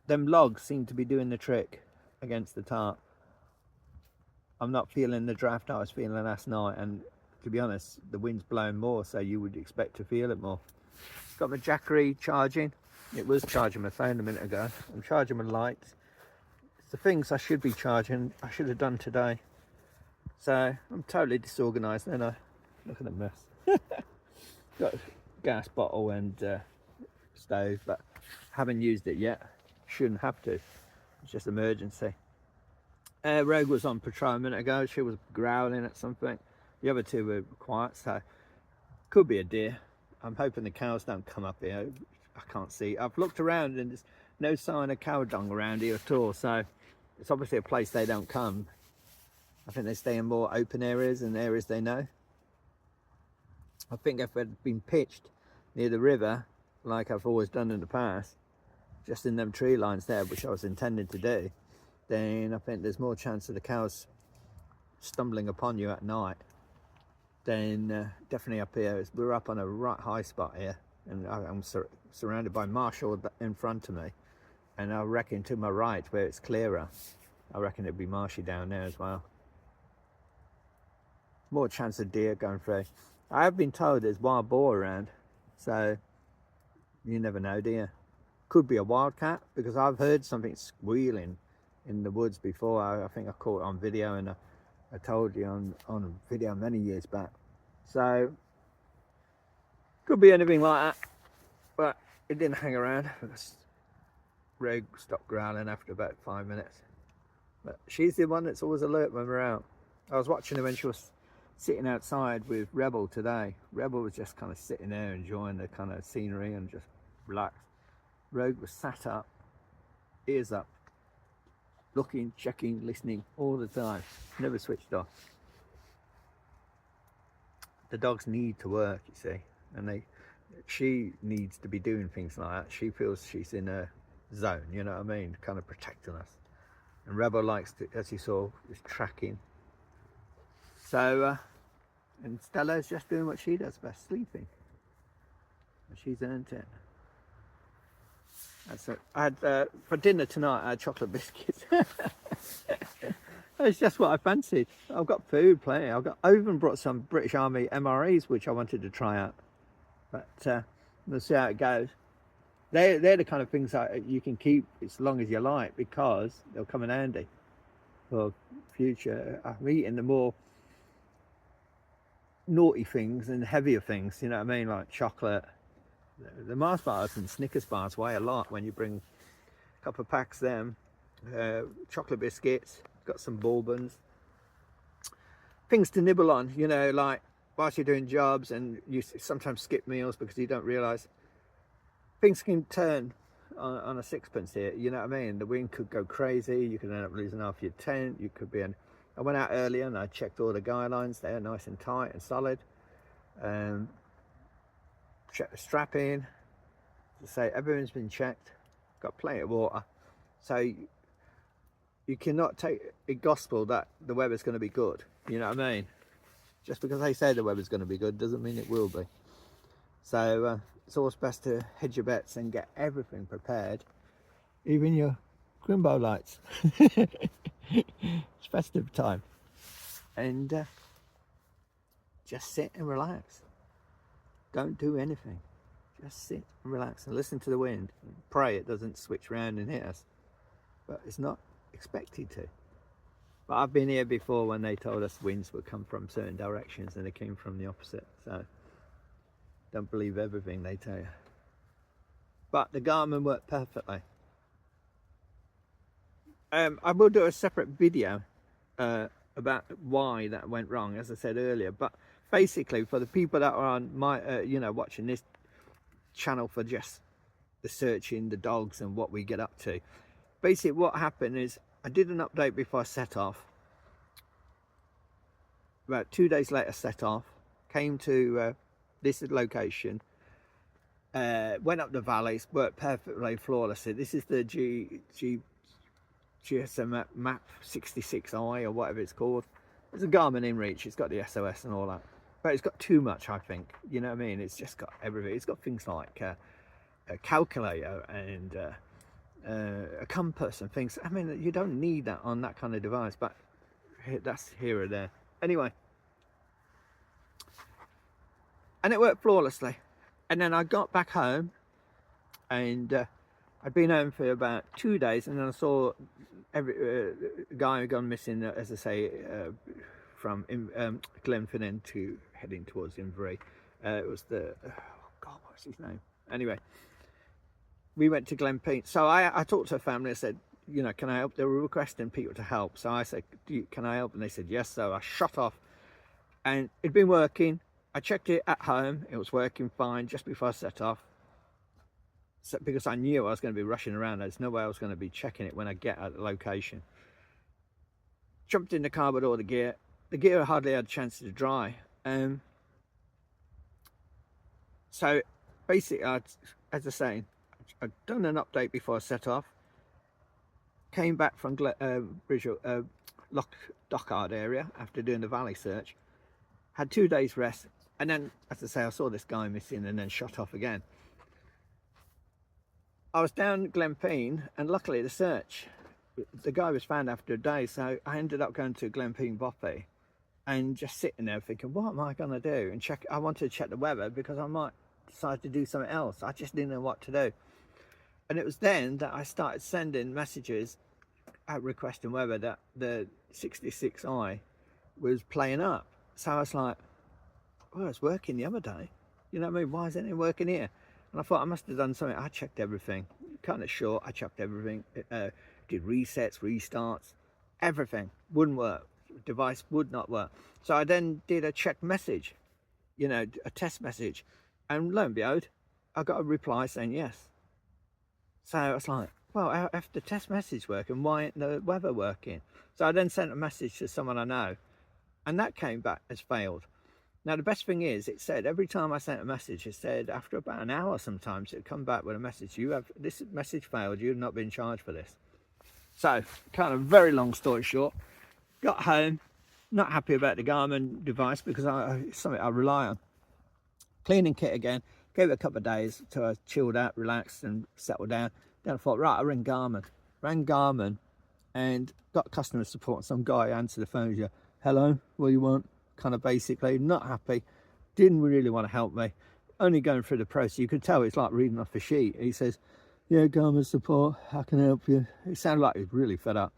them logs seem to be doing the trick against the tarp. I'm not feeling the draft I was feeling last night, and to be honest, the wind's blowing more, so you would expect to feel it more. Got my Jackery charging. It was charging my phone a minute ago. I'm charging my lights. It's the things I should be charging, I should have done today. So I'm totally disorganised, aren't I? Look at the mess. Got a gas bottle and stove, but haven't used it yet. Shouldn't have to. It's just emergency. Rogue was on patrol a minute ago. She was growling at something. The other two were quiet, so could be a deer. I'm hoping the cows don't come up here. I can't see. I've looked around and there's no sign of cow dung around here at all, so it's obviously a place they don't come. I think they stay in more open areas and areas they know. I think if it had been pitched near the river, like I've always done in the past, just in them tree lines there, which I was intending to do, then I think there's more chance of the cows stumbling upon you at night than definitely up here. We're up on a right high spot here, and I'm surrounded by marsh all in front of me, and I reckon to my right, where it's clearer, I reckon it'd be marshy down there as well. More chance of deer going through. I have been told there's wild boar around, so you never know, do you? Could be a wildcat, because I've heard something squealing in the woods before. I think I caught it on video, and I told you on video many years back. So could be anything like that, but it didn't hang around because Rogue stopped growling after about 5 minutes. But she's the one that's always alert when we're out. I was watching her when she was sitting outside with Rebel today. Rebel was just kind of sitting there enjoying the kind of scenery and just relaxed. Rogue was sat up, ears up, looking, checking, listening all the time, never switched off. The dogs need to work, you see, and she needs to be doing things like that. She feels she's in a zone, you know what I mean, kind of protecting us. And Rebel likes to, as you saw, is tracking. So, and Stella's just doing what she does best, sleeping. And she's earned it. That's it. I had, for dinner tonight, I had chocolate biscuits. It's just what I fancied. I've got food plenty. I even brought some British Army MREs, which I wanted to try out. But we'll see how it goes. They're the kind of things that you can keep as long as you like, because they'll come in handy for future. I'm eating the more naughty things and heavier things, you know what I mean, like chocolate. The Mars bars and Snickers bars weigh a lot when you bring a couple of packs of them. Chocolate biscuits, got some bourbons, things to nibble on, you know, like whilst you're doing jobs, and you sometimes skip meals because you don't realise things can turn on a sixpence here, you know what I mean. The wind could go crazy, you could end up losing half your tent, you could be I went out earlier and I checked all the guy lines, they're nice and tight and solid. Check the strapping, to say everything's been checked, got plenty of water. So you cannot take it gospel that the weather's going to be good, you know what I mean. Just because they say the weather's going to be good doesn't mean it will be. So it's always best to hedge your bets and get everything prepared, even your Grimbo lights. It's festive time, and just sit and relax. Don't do anything, just sit and relax and listen to the wind and pray it doesn't switch around and hit us, but it's not expected to. But I've been here before when they told us winds would come from certain directions and they came from the opposite, so don't believe everything they tell you. But the Garmin worked perfectly. I will do a separate video about why that went wrong, as I said earlier. But basically, for the people that are on my, you know, watching this channel for just the searching, the dogs and what we get up to. Basically, what happened is I did an update before I set off. About 2 days later, set off, came to this location, went up the valleys, worked perfectly flawlessly. This is the GSM map 66i or whatever it's called. It's a Garmin InReach, it's got the SOS and all that, but it's got too much, I think, you know what I mean. It's just got everything. It's got things like a calculator and a compass and things. I mean, you don't need that on that kind of device, but that's here or there. Anyway, and it worked flawlessly. And then I got back home, and I'd been home for about 2 days, and then I saw every guy had gone missing, as I say, from Glenfinnan to heading towards Inverie. It was the, oh God, what's his name? Anyway, we went to Glenpean. So I talked to a family. I said, you know, can I help? They were requesting people to help. So I said, can I help? And they said yes. So I shot off, and it'd been working. I checked it at home. It was working fine just before I set off. So, because I knew I was going to be rushing around, there's no way I was going to be checking it when I get at the location. jumped in the car with all the gear. The gear hardly had a chance to dry. So basically, as I say, I'd done an update before I set off. Came back from Loch Dochard area after doing the valley search. Had 2 days rest, and then, as I say, I saw this guy missing and then shot off again. I was down Glenpine, and luckily the guy was found after a day, so I ended up going to Glenpine Boppy and just sitting there thinking, what am I going to do? And I wanted to check the weather because I might decide to do something else. I just didn't know what to do. And it was then that I started sending messages out requesting weather that the 66i was playing up. So I was like, well, it's working the other day. You know what I mean? Why isn't it working here? And I thought I must have done something. I checked everything. Kind of short, I checked everything. Did resets, restarts, everything. Wouldn't work. Device would not work. So I then did a check message, you know, a test message. And lo and behold, I got a reply saying yes. So I was like, well, if the test message working, why ain't the weather working? So I then sent a message to someone I know, and that came back as failed. Now the best thing is, it said every time I sent a message, it said after about an hour sometimes it'd come back with a message, this message failed, you've not been charged for this. So kind of very long story short, got home, not happy about the Garmin device because it's something I rely on. Cleaning kit again, gave it a couple of days till I chilled out, relaxed and settled down. Then I thought, right, I rang Garmin and got customer support. Some guy answered the phone, yeah, hello, what do you want? Kind of basically not happy, didn't really want to help me, only going through the process. You could tell it's like reading off a sheet. He says, yeah, Garmin support, how can I help you? It sounded like he was really fed up.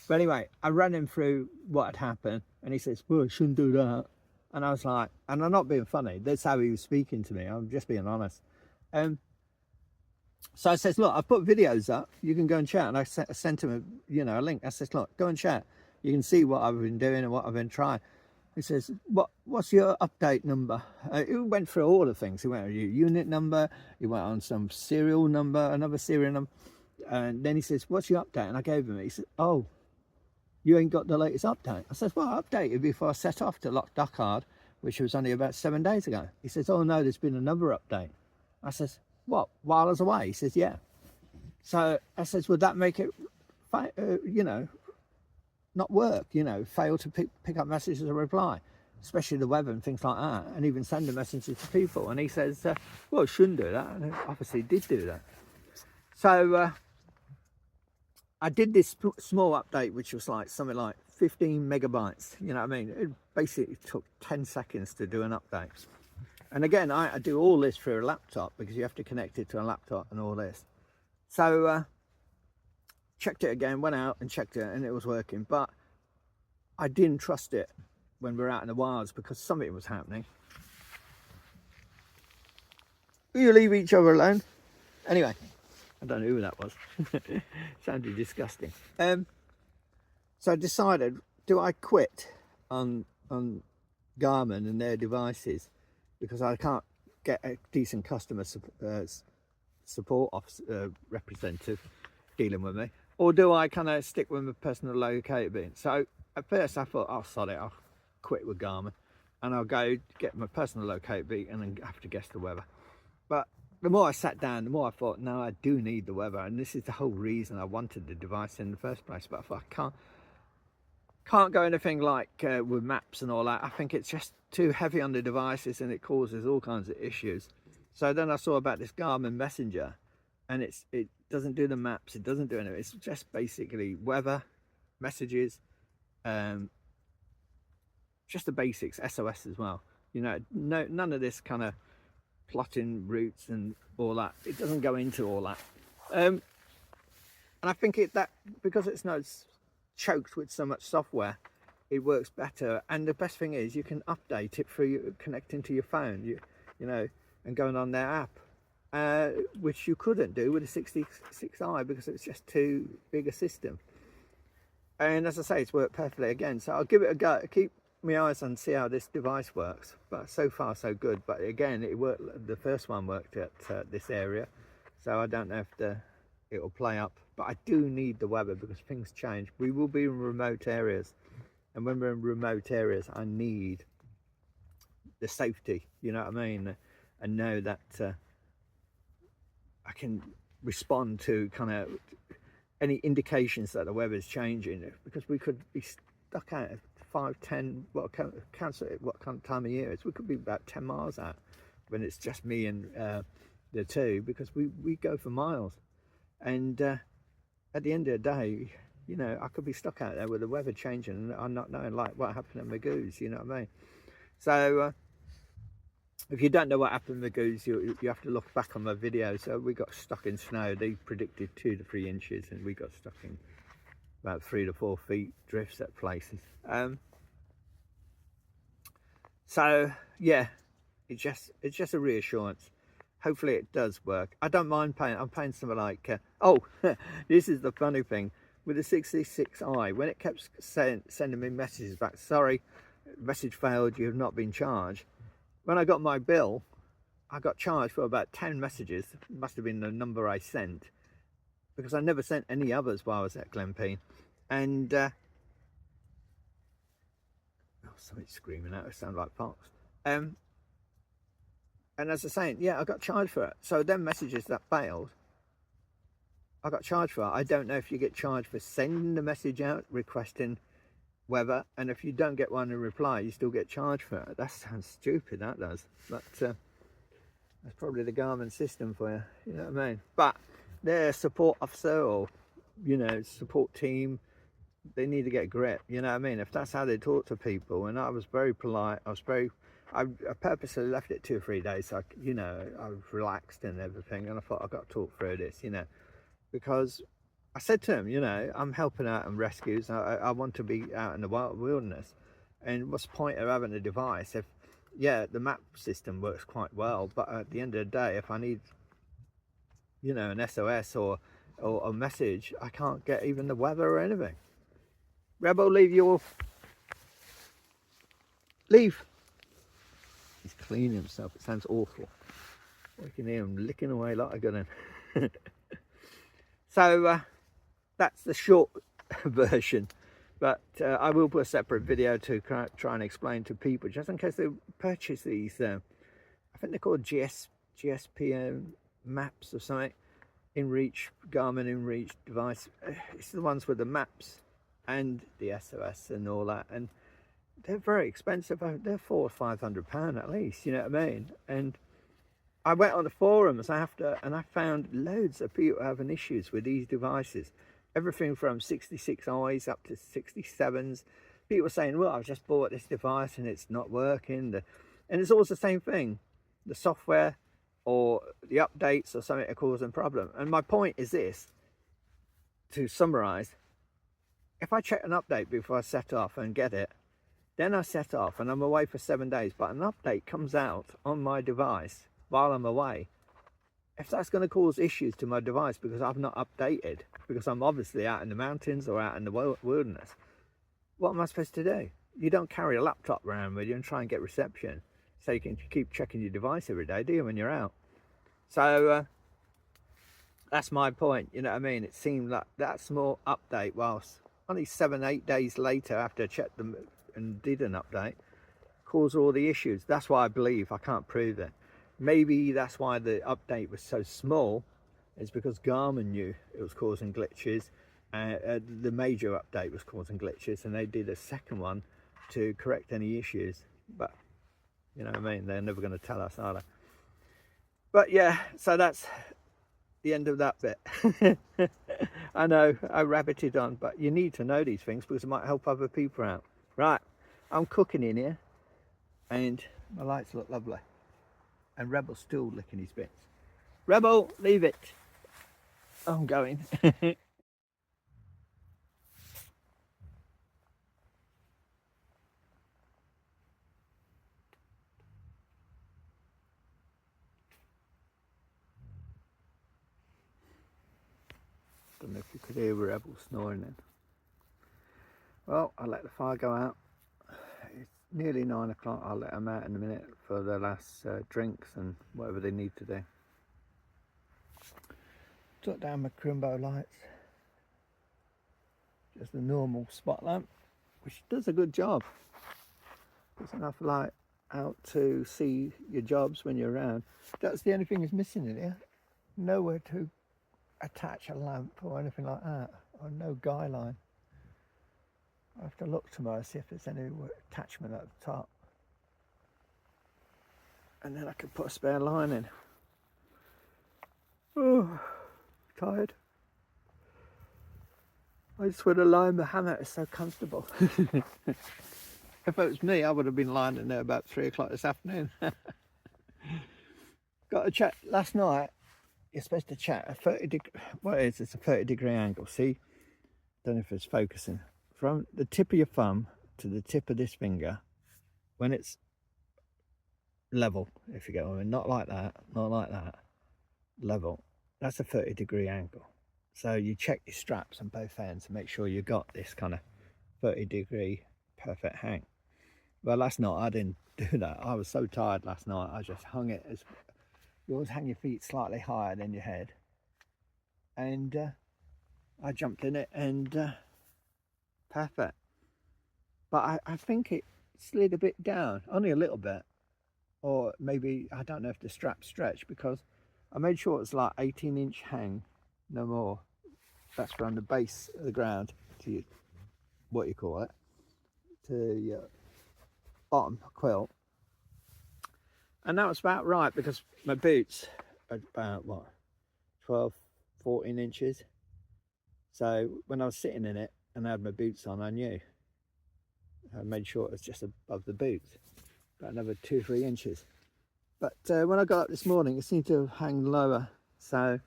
But anyway, I ran him through what had happened and he says, well, I shouldn't do that. And I was like, and I'm not being funny, that's how he was speaking to me, I'm just being honest. So I says, look, I put videos up, you can go and chat. And I sent him a link. I says, look, go and chat, you can see what I've been doing and what I've been trying. He says, what's your update number? He went through all the things. He went on your unit number, he went on some serial number, another serial number, and then he says, what's your update? And I gave him it. He said, oh, you ain't got the latest update. I says, well, I updated before I set off to Loch Dochard, which was only about 7 days ago. He says, oh no, there's been another update. I says, what, while I was away? He says, yeah. So I says, would that make it, not work, fail to pick up messages or reply, especially the weather and things like that, and even send the messages to people? And he says, well, it shouldn't do that. And it obviously did do that. So I did this small update, which was like something like 15 megabytes. You know what I mean? It basically took 10 seconds to do an update. And again, I do all this through a laptop because you have to connect it to a laptop and all this. So checked it again, went out and checked it, and it was working. But I didn't trust it when we were out in the wilds because something was happening. Will you leave each other alone? Anyway, I don't know who that was. Sounded disgusting. So I decided, do I quit on Garmin and their devices because I can't get a decent customer support representative dealing with me, or do I kind of stick with my personal locator being? So at first I thought, oh, sod it, I'll quit with Garmin and I'll go get my personal locator beat and then have to guess the weather. But the more I sat down, the more I thought, no, I do need the weather, and this is the whole reason I wanted the device in the first place. But I thought, I can't go anything like with maps and all that. I think it's just too heavy on the devices and it causes all kinds of issues. So then I saw about this Garmin Messenger, and it doesn't do the maps, it doesn't do anything. It's just basically weather, messages, just the basics, SOS as well. None of this kind of plotting routes and all that. It doesn't go into all that. And I think because it's not choked with so much software, it works better. And the best thing is you can update it through connecting to your phone, and going on their app, which you couldn't do with a 66i because it's just too big a system. And as I say, it's worked perfectly again. So I'll give it a go. Keep my eyes on, see how this device works. But so far so good. But again, it worked. The first one worked at this area, so I don't know if it'll play up. But I do need the weather because things change. We will be in remote areas, And when we're in remote areas, I need the safety, you know what I mean? And know that I can respond to kind of any indications that the weather's changing, because we could be stuck out at 5, 10, what kind of time of year it's. We could be about 10 miles out when it's just me and the two, because we go for miles. And at the end of the day, you know, I could be stuck out there with the weather changing and I'm not knowing, like, what happened at Magoo's, you know what I mean? So if you don't know what happened at Magoo's, you have to look back on my video. So we got stuck in snow. They predicted 2 to 3 inches and we got stuck in about 3 to 4 feet drifts at places. So yeah, it's just a reassurance. Hopefully it does work. I don't mind paying. I'm paying something like oh this is the funny thing with the 66i, when it kept sending me messages back, sorry, message failed, you have not been charged. When I got my bill, I got charged for about 10 messages. It must have been the number I sent, because I never sent any others while I was at Glenpine. And oh, somebody's screaming out, it sounds like Fox. And as I'm saying, yeah, I got charged for it. So them messages that failed, I got charged for it. I don't know if you get charged for sending the message out requesting weather, and if you don't get one in reply, you still get charged for it. That sounds stupid, that does. But that's probably the Garmin system for you, you know what I mean? But their support officer, or, you know, support team, they need to get grip, you know what I mean? If that's how they talk to people. And I was very polite. I purposely left it 2 or 3 days, so you know, I was relaxed and everything, and I thought, I've got to talk through this, you know, because I said to him, you know, I'm helping out in rescues. I want to be out in the wilderness, and what's the point of having a device if, yeah, the map system works quite well, but at the end of the day, if I need, you know, an SOS or a message, I can't get even the weather or anything. Rebel, leave. He's cleaning himself. It sounds awful. You can hear him licking away like a gun. So that's the short version, but I will put a separate video to try and explain to people, just in case they purchase these. I think they're called GSP maps or something. InReach, Garmin InReach device. It's the ones with the maps and the SOS and all that, and they're very expensive. They're £400 or £500 at least, you know what I mean? And I went on the forums after, and I found loads of people having issues with these devices. Everything from 66Is up to 67s. People saying, well, I've just bought this device and it's not working. And it's always the same thing. The software or the updates or something are causing a problem. And my point is this, to summarize: if I check an update before I set off and get it, then I set off and I'm away for 7 days, but an update comes out on my device while I'm away, if that's going to cause issues to my device because I've not updated, because I'm obviously out in the mountains or out in the wilderness, what am I supposed to do? You don't carry a laptop around with you and try and get reception so you can keep checking your device every day, do you, when you're out? So that's my point, you know what I mean? It seemed like that small update, whilst only 7, 8 days later after I checked them and did an update, caused all the issues. That's why I believe, I can't prove it. Maybe that's why the update was so small, is because Garmin knew it was causing glitches. The major update was causing glitches, and they did a second one to correct any issues. But, you know what I mean, they're never going to tell us, are they? But yeah, so that's the end of that bit. I know I rabbited on, but you need to know these things because it might help other people out. Right, I'm cooking in here and my lights look lovely, and Rebel's still licking his bits. Rebel, leave it. I'm going. Don't know if you could hear Rebel snoring then. Well, I'll let the fire go out. It's nearly 9 o'clock. I'll let them out in a minute for their last drinks and whatever they need to do. Took down my Crimbo lights. Just a normal spot lamp. which does a good job. There's enough light out to see your jobs when you're around. That's the only thing that's missing in here. Nowhere to attach a lamp or anything like that, or no guy line. I'll have to look tomorrow, see if there's any attachment at the top. And then I can put a spare line in. Oh, tired. I just want to lie in the hammock, it's so comfortable. If it was me, I would have been lying in there about 3 o'clock this afternoon. Got a chat last night. You're supposed to chat a 30 degree, what is it's a 30-degree angle, see? Don't know if it's focusing. From the tip of your thumb to the tip of this finger, when it's level, if you get what I mean, not like that, level, that's a 30-degree angle. So you check your straps on both ends and make sure you got this kind of 30-degree perfect hang. Well, last night I didn't do that. I was so tired last night, I just hung it as, you always hang your feet slightly higher than your head, and I jumped in it and perfect. But I think it slid a bit down, only a little bit, or maybe, I don't know if the strap stretched, because I made sure it was like 18-inch hang, no more. That's from the base of the ground to your, what you call it, to your bottom quilt. And that was about right, because my boots are about, what, 12, 14 inches. So when I was sitting in it and I had my boots on, I knew. I made sure it was just above the boots, about another 2 or 3 inches. But when I got up this morning, it seemed to hang lower. So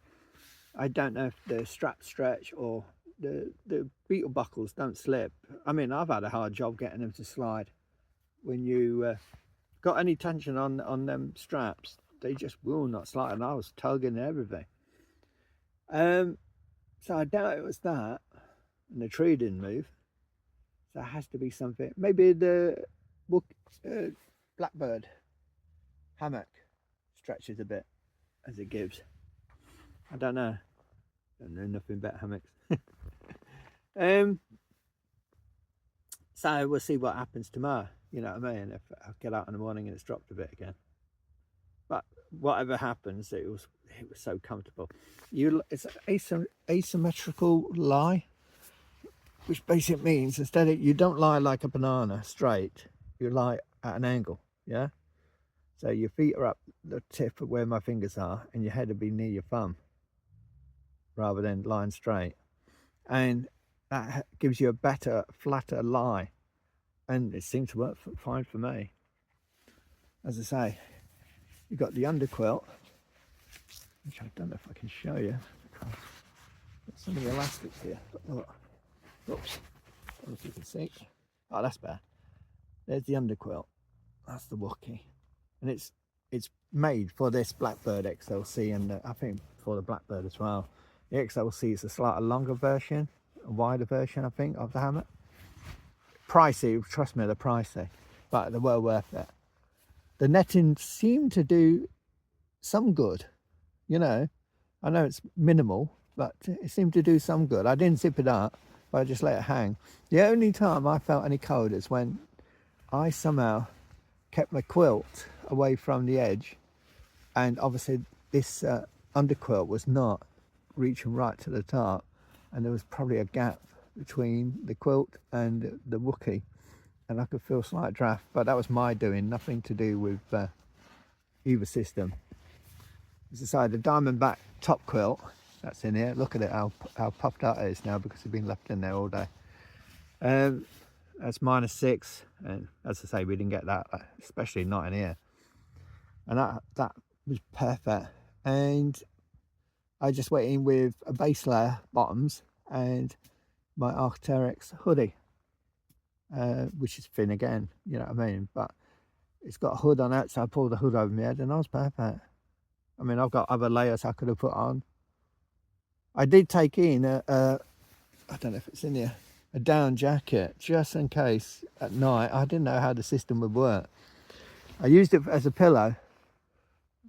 I don't know if the straps stretch or the beetle buckles don't slip. I mean, I've had a hard job getting them to slide. When you got any tension on them straps, they just will not slide, and I was tugging everything. So I doubt it was that, and the tree didn't move. So it has to be something. Maybe the blackbird hammock stretches a bit as it gives. I don't know. Don't know nothing about hammocks. So we'll see what happens tomorrow. You know what I mean? If I get out in the morning and it's dropped a bit again. But whatever happens, it was so comfortable. It's an asymmetrical lie, which basically means instead of, you don't lie like a banana straight, you lie at an angle. Yeah. So your feet are up the tip of where my fingers are, and your head will be near your thumb, rather than lying straight. And that gives you a better, flatter lie. And it seemed to work fine for me. As I say, you've got the underquilt, which I don't know if I can show you. Got some of the elastics here. Look. Oops. I don't know if you can see. Oh, that's bad. There's the underquilt. That's the Orchy. And it's made for this Blackbird XLC, and I think for the Blackbird as well. The XLC is a slightly longer version, a wider version, I think, of the hammock. Pricey, trust me, they're pricey, but they're well worth it. The netting seemed to do some good, you know. I know it's minimal, but it seemed to do some good. I didn't zip it up, but I just let it hang. The only time I felt any cold is when I somehow kept my quilt away from the edge, and obviously this underquilt was not reaching right to the top, and there was probably a gap between the quilt and the Orchy, and I could feel a slight draft, but that was my doing, nothing to do with either system. As I say, the Diamondback top quilt that's in here, look at it, how puffed out it is now, because it's been left in there all day. That's -6, and as I say, we didn't get that, especially not in here, and that was perfect. And I just went in with a base layer bottoms and my Arc'teryx hoodie, which is thin again, you know what I mean, but it's got a hood on it, so I pulled the hood over my head and I was perfect. I mean, I've got other layers I could have put on. I did take in I don't know if it's in here, a down jacket, just in case at night. I didn't know how the system would work. I used it as a pillow,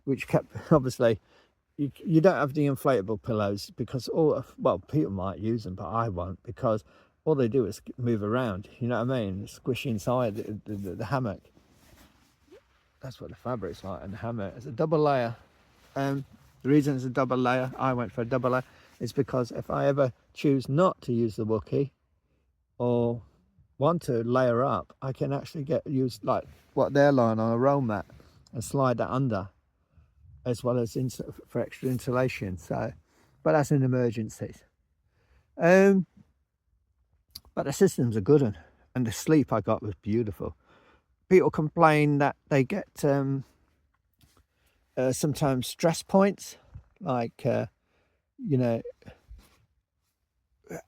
which kept, obviously, you don't have the inflatable pillows, because well, people might use them, but I won't, because all they do is move around, you know what I mean? Squish inside the hammock. That's what the fabric's like in the hammock. It's a double layer. The reason it's a double layer, I went for a double layer, is because if I ever choose not to use the Wookie or want to layer up, I can actually use like what they're lying on, a roll mat, and slide that under, as well as for extra insulation. So, but that's in emergencies. But the systems are good, and the sleep I got was beautiful. People complain that they get sometimes stress points, like you know,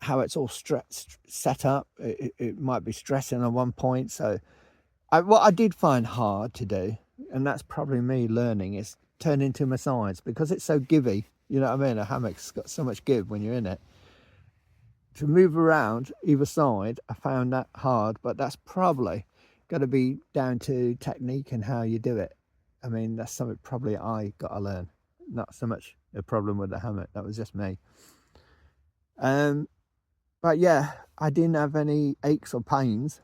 how it's all set up. It might be stressing on one point. So what I did find hard to do, and that's probably me learning, is turn into my sides, because it's so givey, you know what I mean? A hammock's got so much give when you're in it. To move around either side, I found that hard, but that's probably got to be down to technique and how you do it. I mean, that's something probably I got to learn, not so much a problem with the hammock. That was just me. But yeah, I didn't have any aches or pains.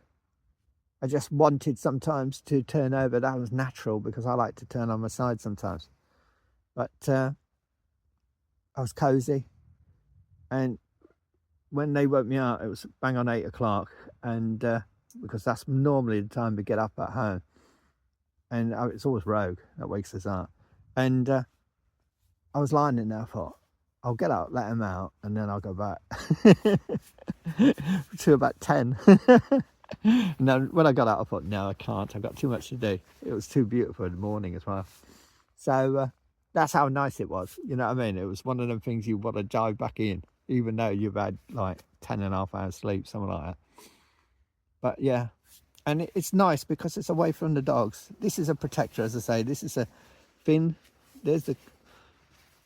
I just wanted sometimes to turn over. That was natural, because I like to turn on my side sometimes. But I was cozy, and when they woke me up, it was bang on 8 o'clock, and because that's normally the time to get up at home, and it's always Rogue that wakes us up. And I was lying in there. I thought, I'll get out, let him out, and then I'll go back to about 10. And then when I got out, I thought, no, I can't. I've got too much to do. It was too beautiful in the morning as well. So that's how nice it was. You know what I mean? It was one of them things you want to dive back in, even though you've had like 10.5 hours sleep, something like that. But yeah, and it's nice because it's away from the dogs. This is a protector, as I say. This is a fin. There's the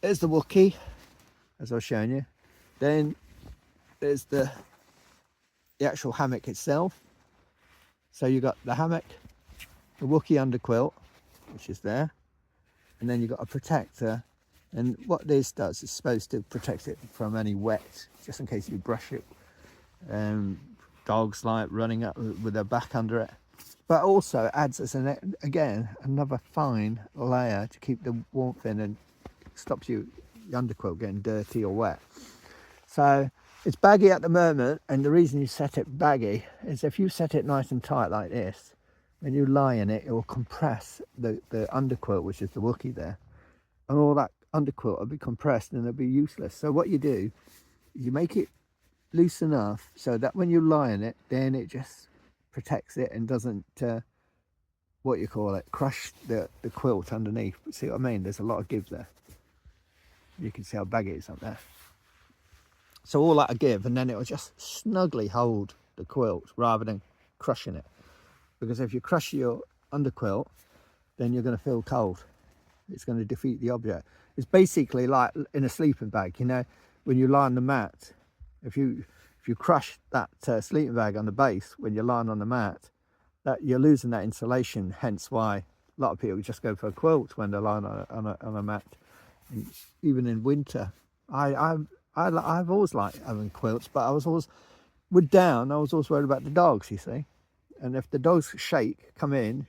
Wookie, as I was showing you. Then there's the actual hammock itself. So you got the hammock, the Wookie underquilt, which is there, and then you've got a protector. And what this does is supposed to protect it from any wet, just in case you brush it. Dogs like running up with their back under it. But also it adds as another fine layer to keep the warmth in and stops your underquilt getting dirty or wet. So it's baggy at the moment, and the reason you set it baggy is if you set it nice and tight like this, when you lie in it, it will compress the underquilt, which is the Wookie there, and all that underquilt will be compressed and it'll be useless. So what you do, you make it loose enough so that when you lie in it, then it just protects it and doesn't crush the quilt underneath. See what I mean? There's a lot of give there. You can see how baggy it is up there. So all that a give, and then it will just snugly hold the quilt rather than crushing it. Because if you crush your underquilt, then you're going to feel cold. It's going to defeat the object. It's basically like in a sleeping bag, you know, when you lie on the mat. If you crush that sleeping bag on the base when you're lying on the mat, that you're losing that insulation. Hence why a lot of people just go for a quilt when they're lying on a mat. And even in winter, I've always liked having quilts, but I was always worried about the dogs, you see. And if the dogs shake in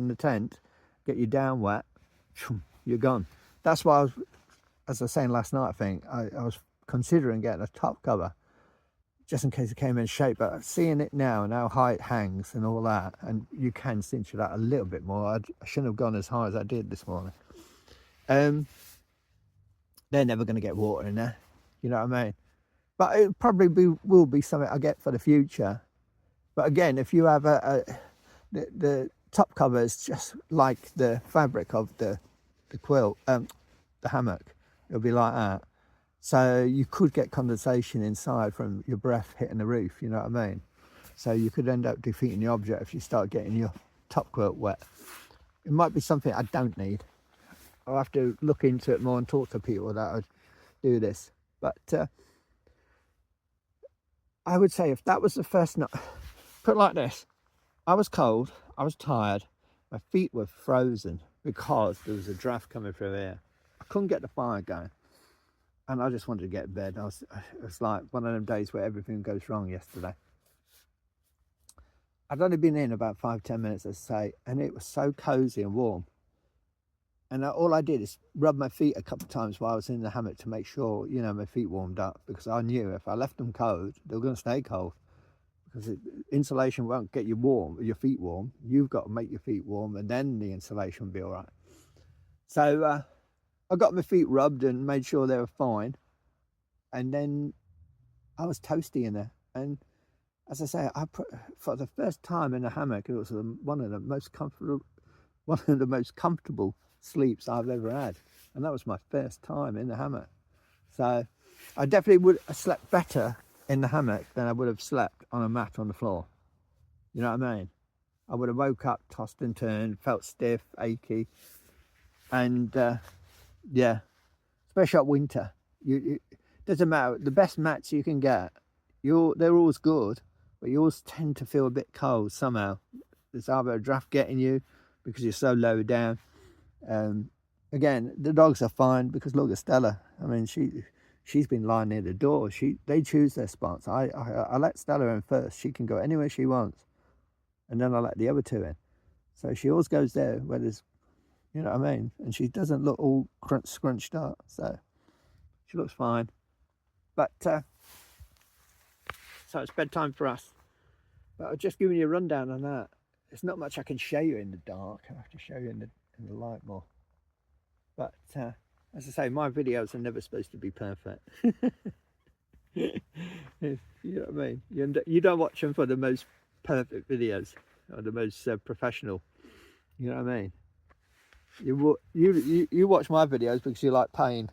the tent, get you down wet, you're gone. That's why as I was saying last night, I think I was considering getting a top cover, just in case it came in shape. But seeing it now and how high it hangs and all that, and you can cinch it out a little bit more. I shouldn't have gone as high as I did this morning. They're never going to get water in there, you know what I mean? But it probably will be something I get for the future. But again, if you have the top cover is just like the fabric of the quilt, the hammock, it'll be like that. So you could get condensation inside from your breath hitting the roof, you know what I mean? So you could end up defeating the object if you start getting your top quilt wet. It might be something I don't need. I'll have to look into it more and talk to people that would do this. But I would say if that was the first night, put it like this, I was cold, I was tired, my feet were frozen because there was a draft coming through here. I couldn't get the fire going, and I just wanted to get in bed. It was like one of them days where everything goes wrong yesterday. I'd only been in about 5-10 minutes, as I say, and it was so cozy and warm. And all I did is rub my feet a couple of times while I was in the hammock to make sure, you know, my feet warmed up, because I knew if I left them cold, they were going to stay cold, because insulation won't get you warm, your feet warm. You've got to make your feet warm, and then the insulation will be all right. So I got my feet rubbed and made sure they were fine. And then I was toasty in there. And as I say, for the first time in a hammock, it was one of the most comfortable sleeps I've ever had. And that was my first time in the hammock. So I definitely would have slept better in the hammock than I would have slept on a mat on the floor. You know what I mean? I would have woke up, tossed and turned, felt stiff, achy. And yeah, especially at winter. It doesn't matter. The best mats you can get, they're always good, but you always tend to feel a bit cold somehow. There's either a draft getting you because you're so low down. Again, the dogs are fine, because look at Stella. I mean, she's been lying near the door. They choose their spots. I let Stella in first. She can go anywhere she wants, and then I let the other two in. So she always goes there where there's, you know what I mean? And she doesn't look all scrunched up, so she looks fine. But so it's bedtime for us. But I've just given you a rundown on that. There's not much I can show you in the dark. I have to show you in the light more. But as I say, my videos are never supposed to be perfect. You know what I mean? You don't watch them for the most perfect videos or the most professional. You know what I mean? You watch my videos because you like pain.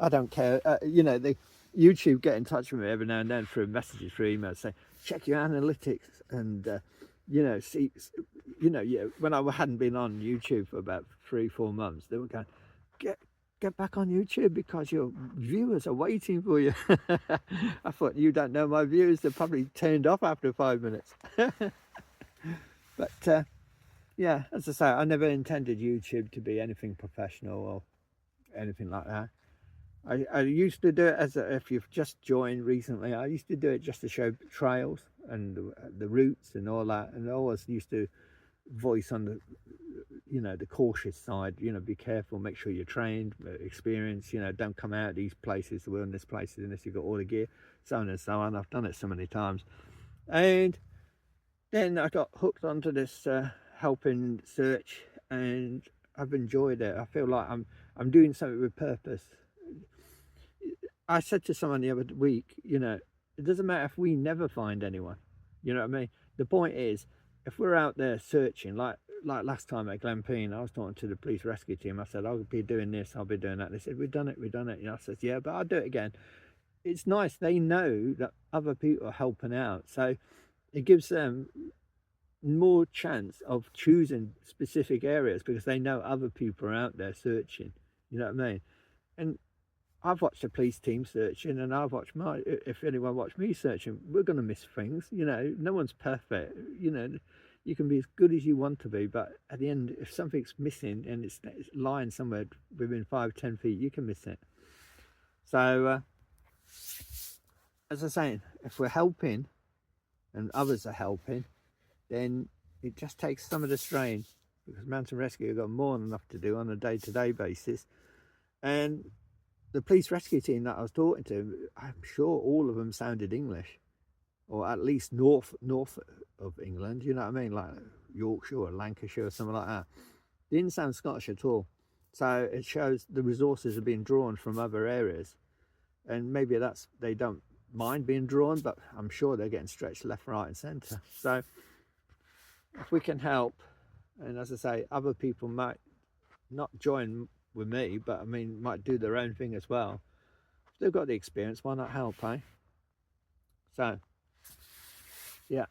I don't care. You know, the YouTube get in touch with me every now and then through messages, through emails, saying check your analytics, and you know, see, you know, yeah. When I hadn't been on YouTube for about 3-4 months, they were going, get back on YouTube because your viewers are waiting for you. I thought, you don't know my viewers. They're probably turned off after 5 minutes. But yeah, as I say, I never intended YouTube to be anything professional or anything like that. I used to do it if you've just joined recently, I used to do it just to show trails and the routes and all that, and I always used to voice on the, you know, the cautious side. You know, be careful, make sure you're trained, experienced, you know, don't come out of these places, the wilderness places, unless you've got all the gear, so on and so on. I've done it so many times. And then I got hooked onto this helping search, and I've enjoyed it. I feel like I'm doing something with purpose. I said to someone the other week, you know, it doesn't matter if we never find anyone. You know what I mean? The point is, if we're out there searching, like last time at Glenpine, I was talking to the police rescue team. I said, I'll be doing this, I'll be doing that. They said, we've done it. You know, I said, yeah, but I'll do it again. It's nice. They know that other people are helping out. So it gives them more chance of choosing specific areas because they know other people are out there searching. You know what I mean? And I've watched the police team searching, and I've watched if anyone watched me searching, we're going to miss things. You know, no one's perfect. You know, you can be as good as you want to be, but at the end, if something's missing and it's lying somewhere within 5-10 feet, you can miss it. So as I'm saying, if we're helping and others are helping, then it just takes some of the strain, because mountain rescue have got more than enough to do on a day-to-day basis. And the police rescue team that I was talking to, I'm sure all of them sounded English, or at least north of England, you know what I mean, like Yorkshire or Lancashire or something like that. They didn't sound Scottish at all. So it shows the resources are being drawn from other areas, and maybe they don't mind being drawn, but I'm sure they're getting stretched left, right and centre. So if we can help, and as I say, other people might not join with me, but I mean, might do their own thing as well. If they've got the experience, why not help, eh? So yeah,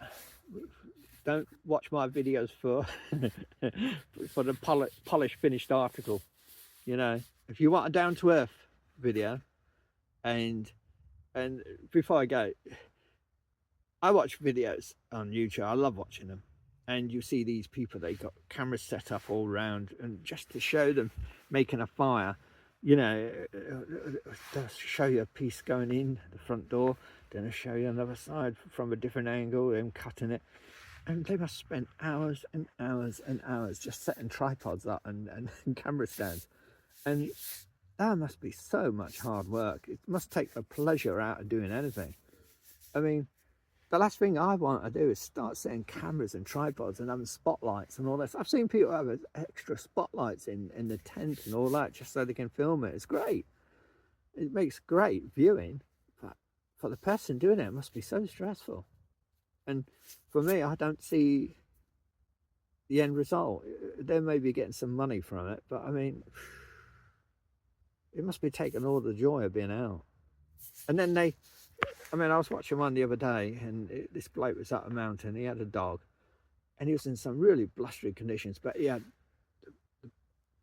don't watch my videos for for the polished finished article. You know, if you want a down-to-earth video, and before I go, I watch videos on YouTube. I love watching them. And you see these people, they got cameras set up all around, and just to show them making a fire, you know, they'll show you a piece going in the front door, then I show you another side from a different angle, them cutting it. And they must spend hours and hours and hours just setting tripods up and camera stands. And that must be so much hard work. It must take the pleasure out of doing anything. I mean, the last thing I want to do is start setting cameras and tripods and having spotlights and all this. I've seen people have extra spotlights in the tent and all that just so they can film it. It's great. It makes great viewing, but for the person doing it, it must be so stressful. And for me, I don't see the end result. They may be getting some money from it, but I mean, it must be taking all the joy of being out. And then I was watching one the other day, and this bloke was up a mountain. He had a dog, and he was in some really blustery conditions, but he had a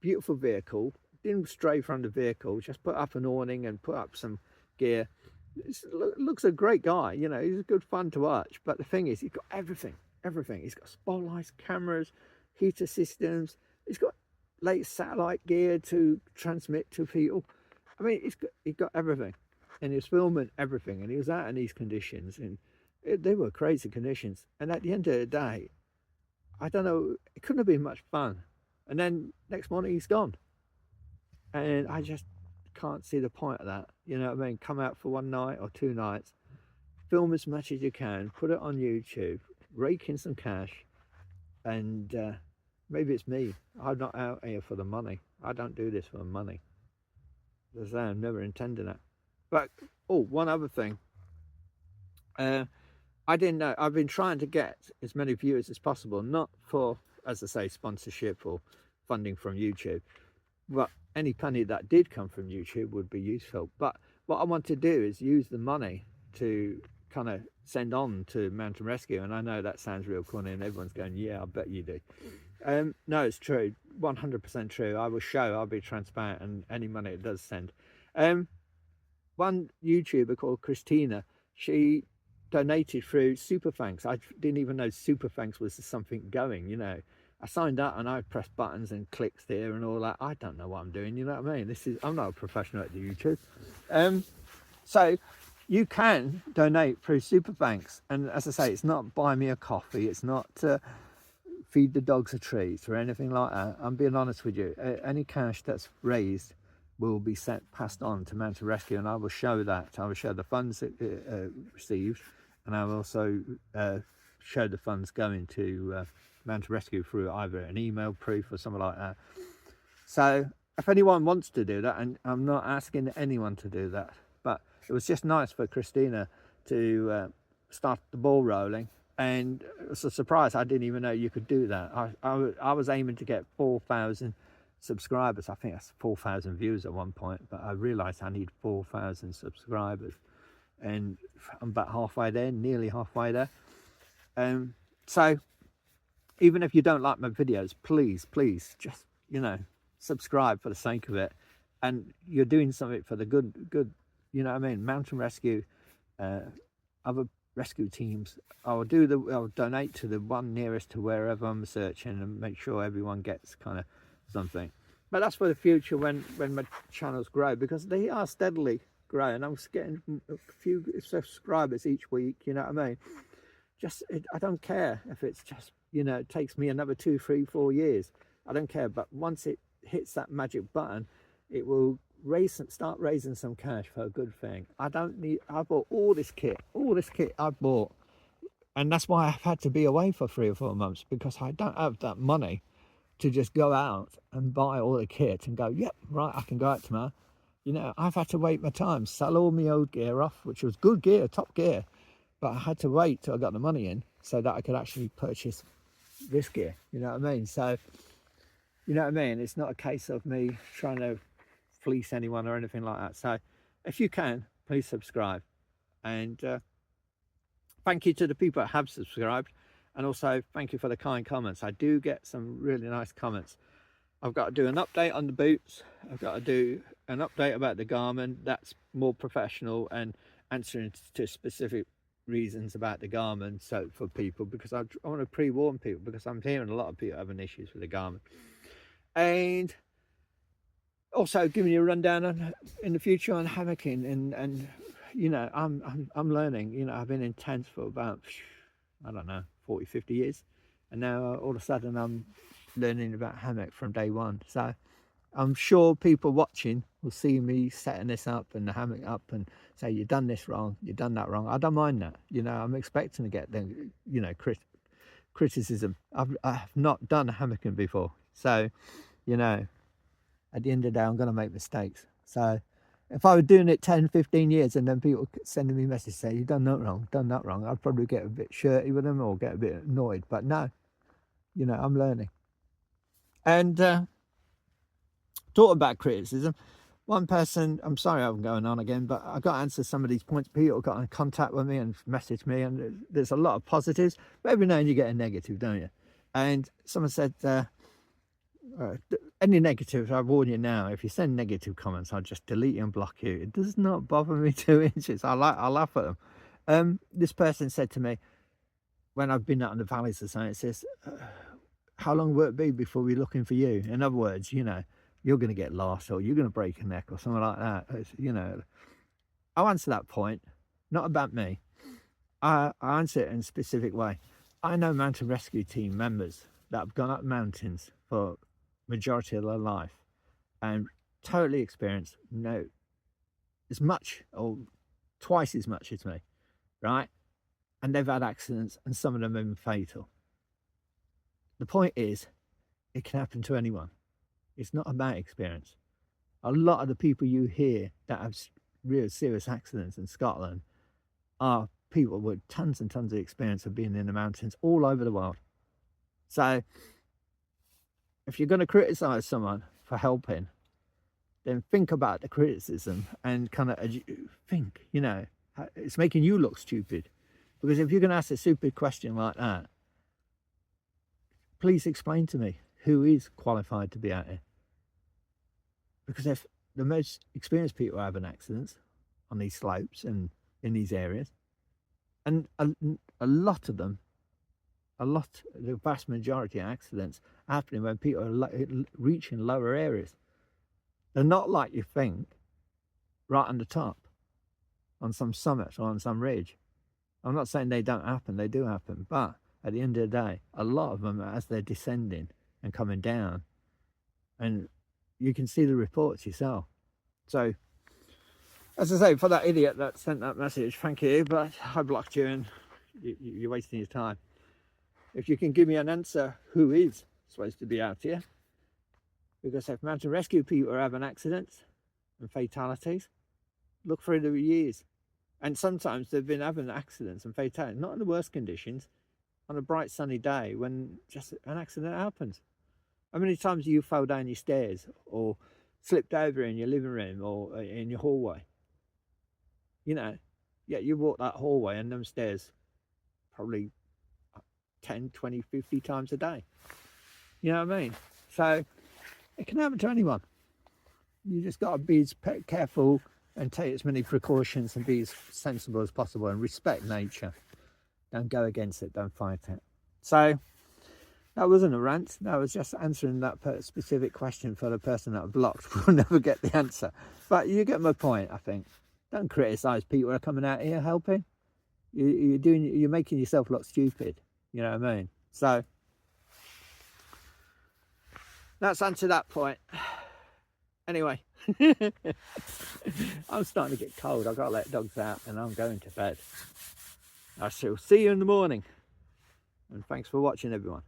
beautiful vehicle, didn't stray from the vehicle, just put up an awning and put up some gear. Looks a great guy, you know, he's good fun to watch. But the thing is, he's got everything. He's got spotlights, cameras, heater systems. He's got latest satellite gear to transmit to people. I mean, he's got everything. And he was filming everything, and he was out in these conditions, and they were crazy conditions. And at the end of the day, I don't know, it couldn't have been much fun. And then next morning he's gone, and I just can't see the point of that. You know what I mean? Come out for one night or 2 nights, film as much as you can, put it on YouTube, rake in some cash, and maybe it's me. I'm not out here for the money. I don't do this for the money. As I say, I'm never intending it. But, one other thing. I didn't know. I've been trying to get as many viewers as possible, not for, as I say, sponsorship or funding from YouTube. But any penny that did come from YouTube would be useful. But what I want to do is use the money to kind of send on to Mountain Rescue. And I know that sounds real corny, and everyone's going, yeah, I bet you do. No, it's true. 100% true. I will show. I'll be transparent, and any money it does send. One YouTuber called Christina, she donated through Super Thanks. I didn't even know Super Thanks was something going, you know. I signed up and I pressed buttons and clicks there and all that. I don't know what I'm doing, you know what I mean? I'm not a professional at the YouTube. So you can donate through Super Thanks. And as I say, it's not buy me a coffee. It's not feed the dogs a treat or anything like that. I'm being honest with you. Any cash that's raised will be passed on to Mountain Rescue, and I will show that. I will show the funds received, and I will also show the funds going to Mountain Rescue through either an email proof or something like that. So if anyone wants to do that, and I'm not asking anyone to do that, but it was just nice for Christina to start the ball rolling, and it was a surprise. I didn't even know you could do that. I was aiming to get 4,000 subscribers. I think that's 4,000 views at one point, but I realized I need 4,000 subscribers, and I'm about halfway there, nearly halfway there. So even if you don't like my videos, please just, you know, subscribe for the sake of it, and you're doing something for the good, you know what I mean? Mountain Rescue, other rescue teams. I'll donate to the one nearest to wherever I'm searching, and make sure everyone gets kind of something. But that's for the future when my channels grow, because they are steadily growing. I'm getting a few subscribers each week, you know what I mean? I don't care if it's just, you know, it takes me another 2, 3, 4 years. I don't care. But once it hits that magic button, it will start raising some cash for a good thing. I bought all this kit I bought, and that's why I've had to be away for 3 or 4 months, because I don't have that money to just go out and buy all the kit and go, yep, right, I can go out tomorrow. You know, I've had to wait my time, sell all my old gear off, which was good gear, top gear, but I had to wait till I got the money in so that I could actually purchase this gear, you know what I mean? So, you know what I mean? It's not a case of me trying to fleece anyone or anything like that. So if you can, please subscribe, and thank you to the people that have subscribed. And also thank you for the kind comments. I do get some really nice comments. I've got to do an update on the boots. I've got to do an update about the Garmin. That's more professional and answering to specific reasons about the Garmin. So for people, because I want to pre-warn people, because I'm hearing a lot of people having issues with the Garmin. And also giving you a rundown in the future on hammocking and you know, I'm learning. You know, I've been in tents for about, I don't know, 40, 50 years, and now all of a sudden I'm learning about hammock from day one. So I'm sure people watching will see me setting this up and the hammock up and say, you've done this wrong, you've done that wrong. I don't mind that. You know, I'm expecting to get the, you know, criticism. I've not done hammocking before. So, you know, at the end of the day, I'm going to make mistakes. So if I were doing it 10, 15 years and then people sending me messages saying, you've done that wrong, I'd probably get a bit shirty with them or get a bit annoyed. But no, you know, I'm learning. And talk about criticism. One person, I'm sorry I'm going on again, but I got to answer some of these points. People got in contact with me and messaged me, and there's a lot of positives, but every now and then you get a negative, don't you? And someone said, any negatives, I warn you now, if you send negative comments, I'll just delete you and block you. It does not bother me 2 inches. I laugh at them. This person said to me, when I've been out in the valleys or something, it says, how long will it be before we're looking for you? In other words, you know, you're going to get lost or you're going to break a neck or something like that. You know, I'll answer that point, not about me. I answer it in a specific way. I know mountain rescue team members that have gone up mountains for majority of their life and totally experienced, know as much or twice as much as me, right? And they've had accidents and some of them have been fatal. The point is, it can happen to anyone. It's not about experience. A lot of the people you hear that have real serious accidents in Scotland are people with tons and tons of experience of being in the mountains all over the world. So if you're going to criticize someone for helping, then think about the criticism and kind of think, you know, it's making you look stupid. Because if you're going to ask a stupid question like that, please explain to me who is qualified to be out here. Because if the most experienced people are having accidents on these slopes and in these areas, and a lot of them, the vast majority of accidents are happening when people are reaching lower areas. They're not like you think, right on the top, on some summit or on some ridge. I'm not saying they don't happen, they do happen, but at the end of the day, a lot of them, as they're descending and coming down, and you can see the reports yourself. So, as I say, for that idiot that sent that message, thank you, but I blocked you and you're wasting your time. If you can give me an answer, who is supposed to be out here? Because if mountain rescue people are having accidents and fatalities, look through the years. And sometimes they've been having accidents and fatalities, not in the worst conditions, on a bright sunny day when just an accident happens. How many times you fell down your stairs or slipped over in your living room or in your hallway? You know, yeah, you walk that hallway and them stairs probably 10, 20, 50 times a day. You know what I mean? So it can happen to anyone. You just got to be as careful and take as many precautions and be as sensible as possible and respect nature. Don't go against it, don't fight it. So that wasn't a rant, that was just answering that specific question for the person that I blocked. We'll never get the answer. But you get my point, I think. Don't criticise people who are coming out here helping. You're making yourself look stupid. You know what I mean? So that's answered that point. Anyway, I'm starting to get cold. I've got to let dogs out and I'm going to bed. I shall see you in the morning. And thanks for watching, everyone.